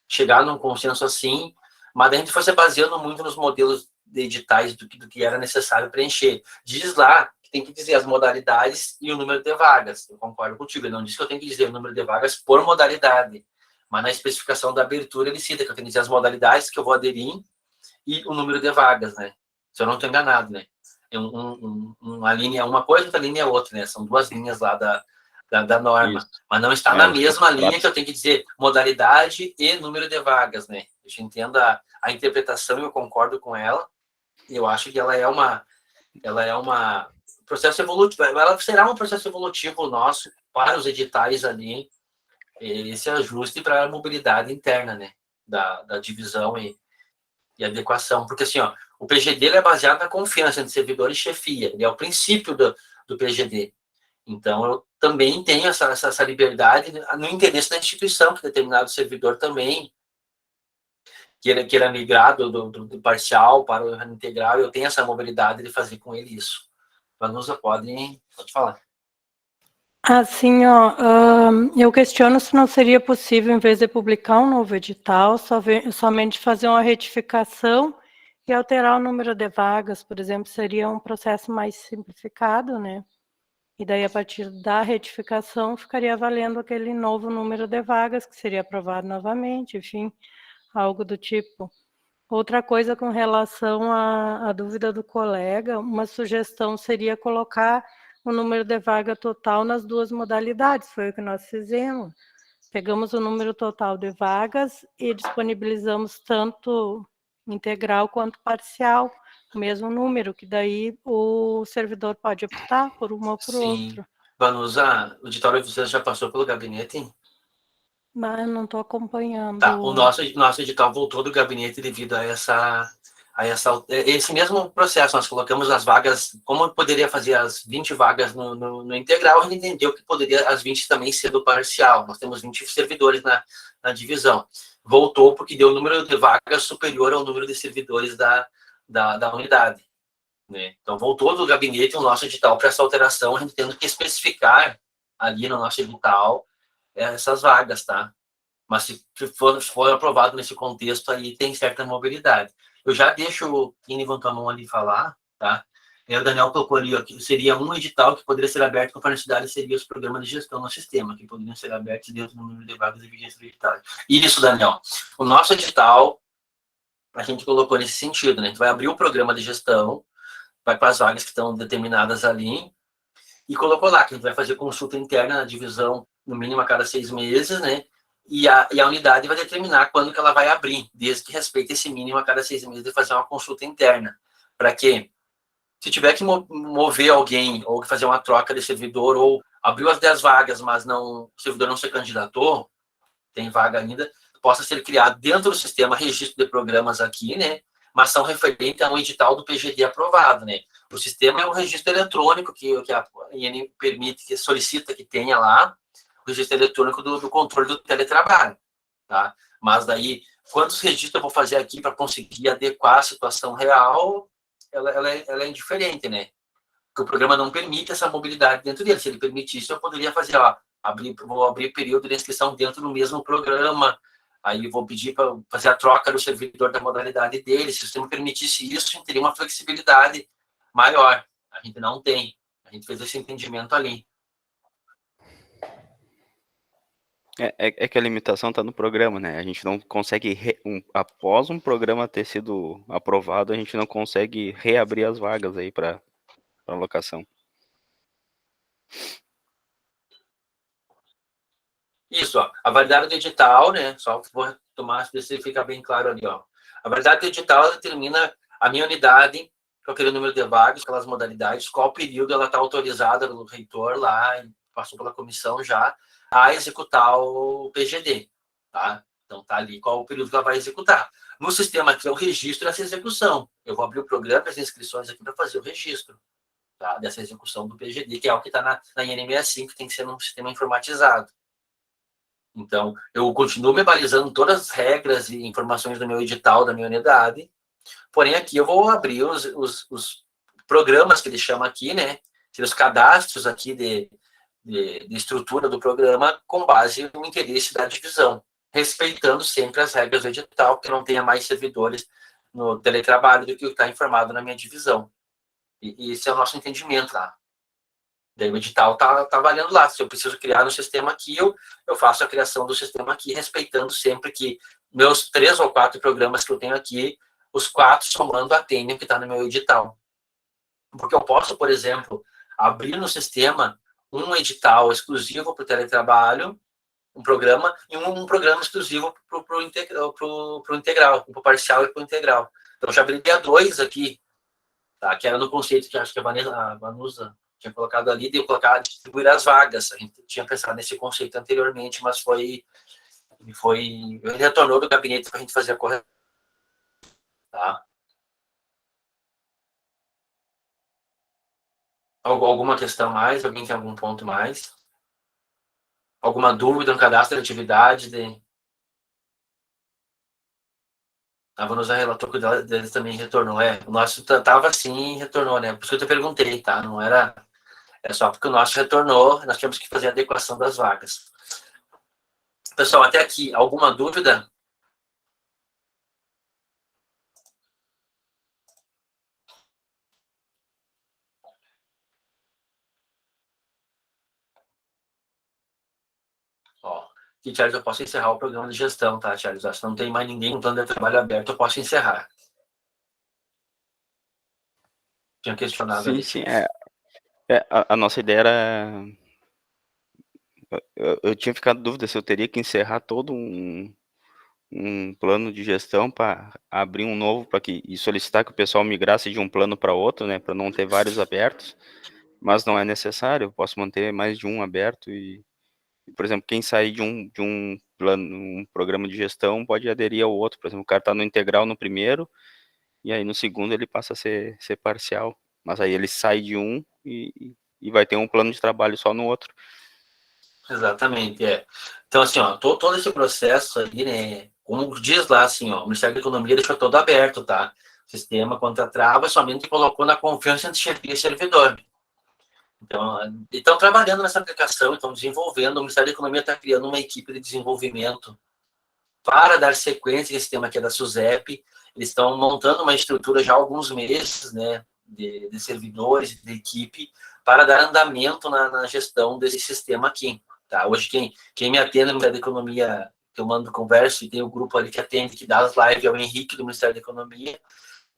chegar num consenso assim, mas a gente foi se baseando muito nos modelos de editais do que era necessário preencher. Diz lá que tem que dizer as modalidades e o número de vagas. Eu concordo contigo, ele não diz que eu tenho que dizer o número de vagas por modalidade, mas na especificação da abertura ele cita que eu tenho que dizer as modalidades que eu vou aderir e o número de vagas, né? Se eu não estou enganado, né? Uma linha é uma coisa, outra linha é outra, né? São duas linhas lá da norma. Isso. Mas não está na mesma linha que eu tenho que dizer modalidade e número de vagas, né? A gente entenda a interpretação e eu concordo com ela. Eu acho que ela é uma processo evolutivo. Ela será um processo evolutivo nosso para os editais ali. esse ajuste para a mobilidade interna, né, da divisão e adequação, porque assim, ó, o PGD ele é baseado na confiança entre servidor e chefia, ele é o princípio do PGD. Então, eu também tenho essa liberdade no interesse da instituição, que determinado servidor também queira migrar do parcial para o integral, eu tenho essa mobilidade de fazer com ele isso. Vanusa, pode falar. Assim, ó, eu questiono se não seria possível, em vez de publicar um novo edital, somente fazer uma retificação e alterar o número de vagas, por exemplo, seria um processo mais simplificado, né? E daí, a partir da retificação, ficaria valendo aquele novo número de vagas, que seria aprovado novamente, enfim, algo do tipo. Outra coisa com relação à dúvida do colega, uma sugestão seria colocar o número de vaga total nas duas modalidades, foi o que nós fizemos. Pegamos o número total de vagas e disponibilizamos tanto integral quanto parcial, o mesmo número, que daí o servidor pode optar por uma ou por outra. Vanusa, o edital de vocês já passou pelo gabinete? Mas eu não estou acompanhando. Tá, o nosso edital voltou do gabinete devido a esse mesmo processo. Nós colocamos as vagas, como poderia fazer as 20 vagas no integral, a gente entendeu que poderia as 20 também ser do parcial. Nós temos 20 servidores na divisão. Voltou porque deu o número de vagas superior ao número de servidores da unidade. Né? Então, voltou do gabinete o nosso edital para essa alteração, a gente tendo que especificar ali no nosso edital essas vagas, tá? Mas se for aprovado nesse contexto, aí tem certa mobilidade. Eu já deixo quem levantou a mão ali falar, tá? O Daniel colocou ali, ó, que seria um edital que poderia ser aberto com a necessidade seria os programas de gestão no sistema, que poderiam ser abertos dentro do número de vagas de vigência do edital. Isso, Daniel. O nosso edital, a gente colocou nesse sentido, né? A gente vai abrir o programa de gestão, vai para as vagas que estão determinadas ali, e colocou lá que a gente vai fazer consulta interna na divisão, no mínimo a cada 6 meses, né? E a unidade vai determinar quando que ela vai abrir, desde que respeite esse mínimo a cada 6 meses de fazer uma consulta interna. Para quê? Se tiver que mover alguém, ou fazer uma troca de servidor, ou abriu as 10 vagas, mas o servidor não se candidatou, tem vaga ainda, possa ser criado dentro do sistema registro de programas aqui, né? Mas são referentes a um edital do PGD aprovado, né? O sistema é um registro eletrônico que a IN permite, que solicita que tenha lá, o registro eletrônico do controle do teletrabalho, tá? Mas daí, quantos registros eu vou fazer aqui para conseguir adequar a situação real, ela é indiferente, né? Porque o programa não permite essa mobilidade dentro dele. Se ele permitisse, eu poderia fazer, ó, vou abrir período de inscrição dentro do mesmo programa, aí vou pedir para fazer a troca do servidor da modalidade dele. Se o sistema permitisse isso, a gente teria uma flexibilidade maior. A gente não tem. A gente fez esse entendimento ali. É que a limitação está no programa, né? A gente não consegue, após um programa ter sido aprovado, a gente não consegue reabrir as vagas aí para alocação. Isso, ó, a validade do edital, né? Só vou tomar, se fica bem claro ali, ó. A validade do edital determina a minha unidade, com aquele número de vagas, aquelas modalidades, qual período ela está autorizada pelo reitor lá, passou pela comissão já, a executar o PGD, tá? Então, tá ali qual o período que ela vai executar. No sistema aqui é o registro dessa execução. Eu vou abrir o programa, as inscrições aqui para fazer o registro, tá? Dessa execução do PGD, que é o que está na IN65, que tem que ser num sistema informatizado. Então, eu continuo me balizando todas as regras e informações do meu edital, da minha unidade, porém aqui eu vou abrir os programas que ele chama aqui, né? Os cadastros aqui de estrutura do programa com base no interesse da divisão, respeitando sempre as regras do edital, que não tenha mais servidores no teletrabalho do que está informado na minha divisão. E esse é o nosso entendimento lá. Daí o edital tá valendo lá. Se eu preciso criar no sistema aqui, eu faço a criação do sistema aqui, respeitando sempre que meus 3 ou 4 programas que eu tenho aqui, os 4 somando atendem o que está no meu edital. Porque eu posso, por exemplo, abrir no sistema um edital exclusivo para o teletrabalho, um programa, e um programa exclusivo para o integral, para o parcial e para o integral. Então, eu já abriria 2 aqui, tá? Que era no conceito que acho que a Vanusa Tinha colocado ali, deu colocar distribuir as vagas. A gente tinha pensado nesse conceito anteriormente, mas ele retornou do gabinete para a gente fazer a correção. Tá? Alguma questão mais? Alguém tem algum ponto mais? Alguma dúvida no cadastro de atividade? A Vanusa relatou que o deles também retornou. O nosso estava assim e retornou, né? Por isso que eu te perguntei, tá? Não era... É só porque o nosso retornou, nós tínhamos que fazer a adequação das vagas. Pessoal, até aqui, alguma dúvida? Ó, aqui, Charles, eu posso encerrar o programa de gestão, tá, Charles? Se não tem mais ninguém com plano de trabalho aberto, eu posso encerrar. Tinha questionado Sim, ali. sim, a nossa ideia era... Eu tinha ficado em dúvida se eu teria que encerrar todo um plano de gestão para abrir um novo e solicitar que o pessoal migrasse de um plano para outro, né, para não ter vários abertos, mas não é necessário, eu posso manter mais de um aberto por exemplo, quem sair de um plano, um programa de gestão pode aderir ao outro, por exemplo, o cara está no integral no primeiro, e aí no segundo ele passa a ser parcial, mas aí ele sai de um e vai ter um plano de trabalho só no outro. Exatamente, Então, assim, ó, todo esse processo ali, né, como diz lá, assim, ó, o Ministério da Economia deixou todo aberto, tá? O sistema contra trava somente colocou na confiança entre chefia e servidor. Então, estão trabalhando nessa aplicação, estão desenvolvendo, o Ministério da Economia está criando uma equipe de desenvolvimento para dar sequência a esse sistema que é da SUSEP. Eles estão montando uma estrutura já há alguns meses, né, de servidores, de equipe, para dar andamento na gestão desse sistema aqui. Tá? Hoje, quem me atende no Ministério da Economia, que eu mando conversa, e tem o grupo ali que atende, que dá as lives, é o Henrique do Ministério da Economia,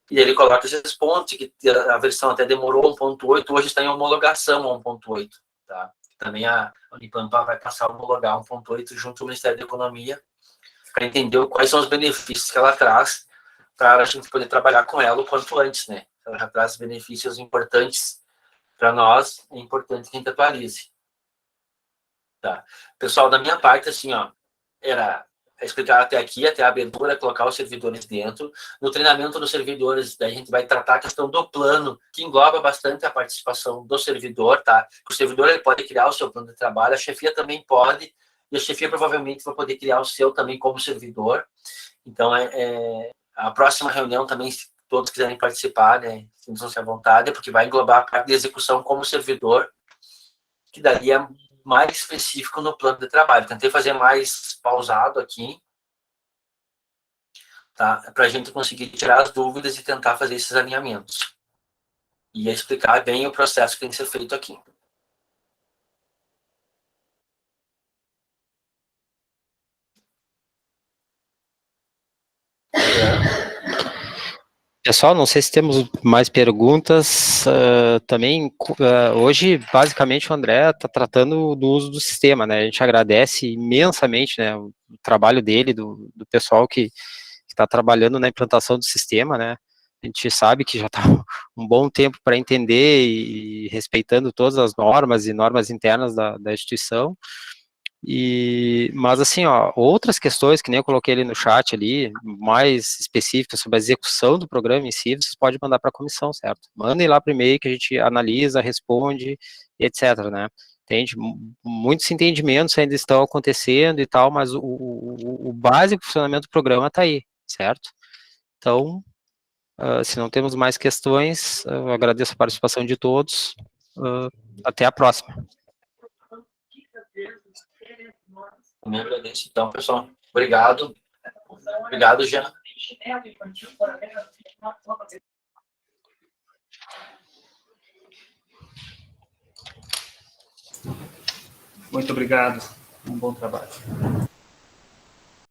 e ele coloca esses pontos, que a versão até demorou 1.8, hoje está em homologação 1.8. Tá? Também a Unipampa vai passar a homologar 1.8 junto ao Ministério da Economia, para entender quais são os benefícios que ela traz, para a gente poder trabalhar com ela o quanto antes, né? Ela já traz benefícios importantes para nós, é importante que a gente atualize. Tá? Pessoal, da minha parte, assim, ó, era explicar até aqui, até a abertura, colocar os servidores dentro. No treinamento dos servidores, daí a gente vai tratar a questão do plano, que engloba bastante a participação do servidor, tá? O servidor ele pode criar o seu plano de trabalho, a chefia também pode, e a chefia provavelmente vai poder criar o seu também como servidor. Então, a próxima reunião também, se todos quiserem participar, né, sintam-se à vontade, porque vai englobar a parte de execução como servidor, que daí é mais específico no plano de trabalho. Tentei fazer mais pausado aqui, tá? Para a gente conseguir tirar as dúvidas e tentar fazer esses alinhamentos. E explicar bem o processo que tem que ser feito aqui. Pessoal, não sei se temos mais perguntas. Também, hoje, basicamente, o André está tratando do uso do sistema, né? A gente agradece imensamente, né, o trabalho dele, do pessoal que está trabalhando na implantação do sistema, né? A gente sabe que já está um bom tempo para entender e respeitando todas as normas e normas internas da instituição. Mas assim, ó, outras questões que nem eu coloquei ali no chat ali, mais específicas sobre a execução do programa em si, vocês podem mandar para a comissão, certo? Mandem lá para o e-mail que a gente analisa, responde, etc, né? Entende? Muitos entendimentos ainda estão acontecendo e tal, mas o básico funcionamento do programa está aí, certo? Então, se não temos mais questões, eu agradeço a participação de todos. Até a próxima. Me agradeço, então, pessoal. Obrigado. Obrigado, Jean. Muito obrigado. Um bom trabalho.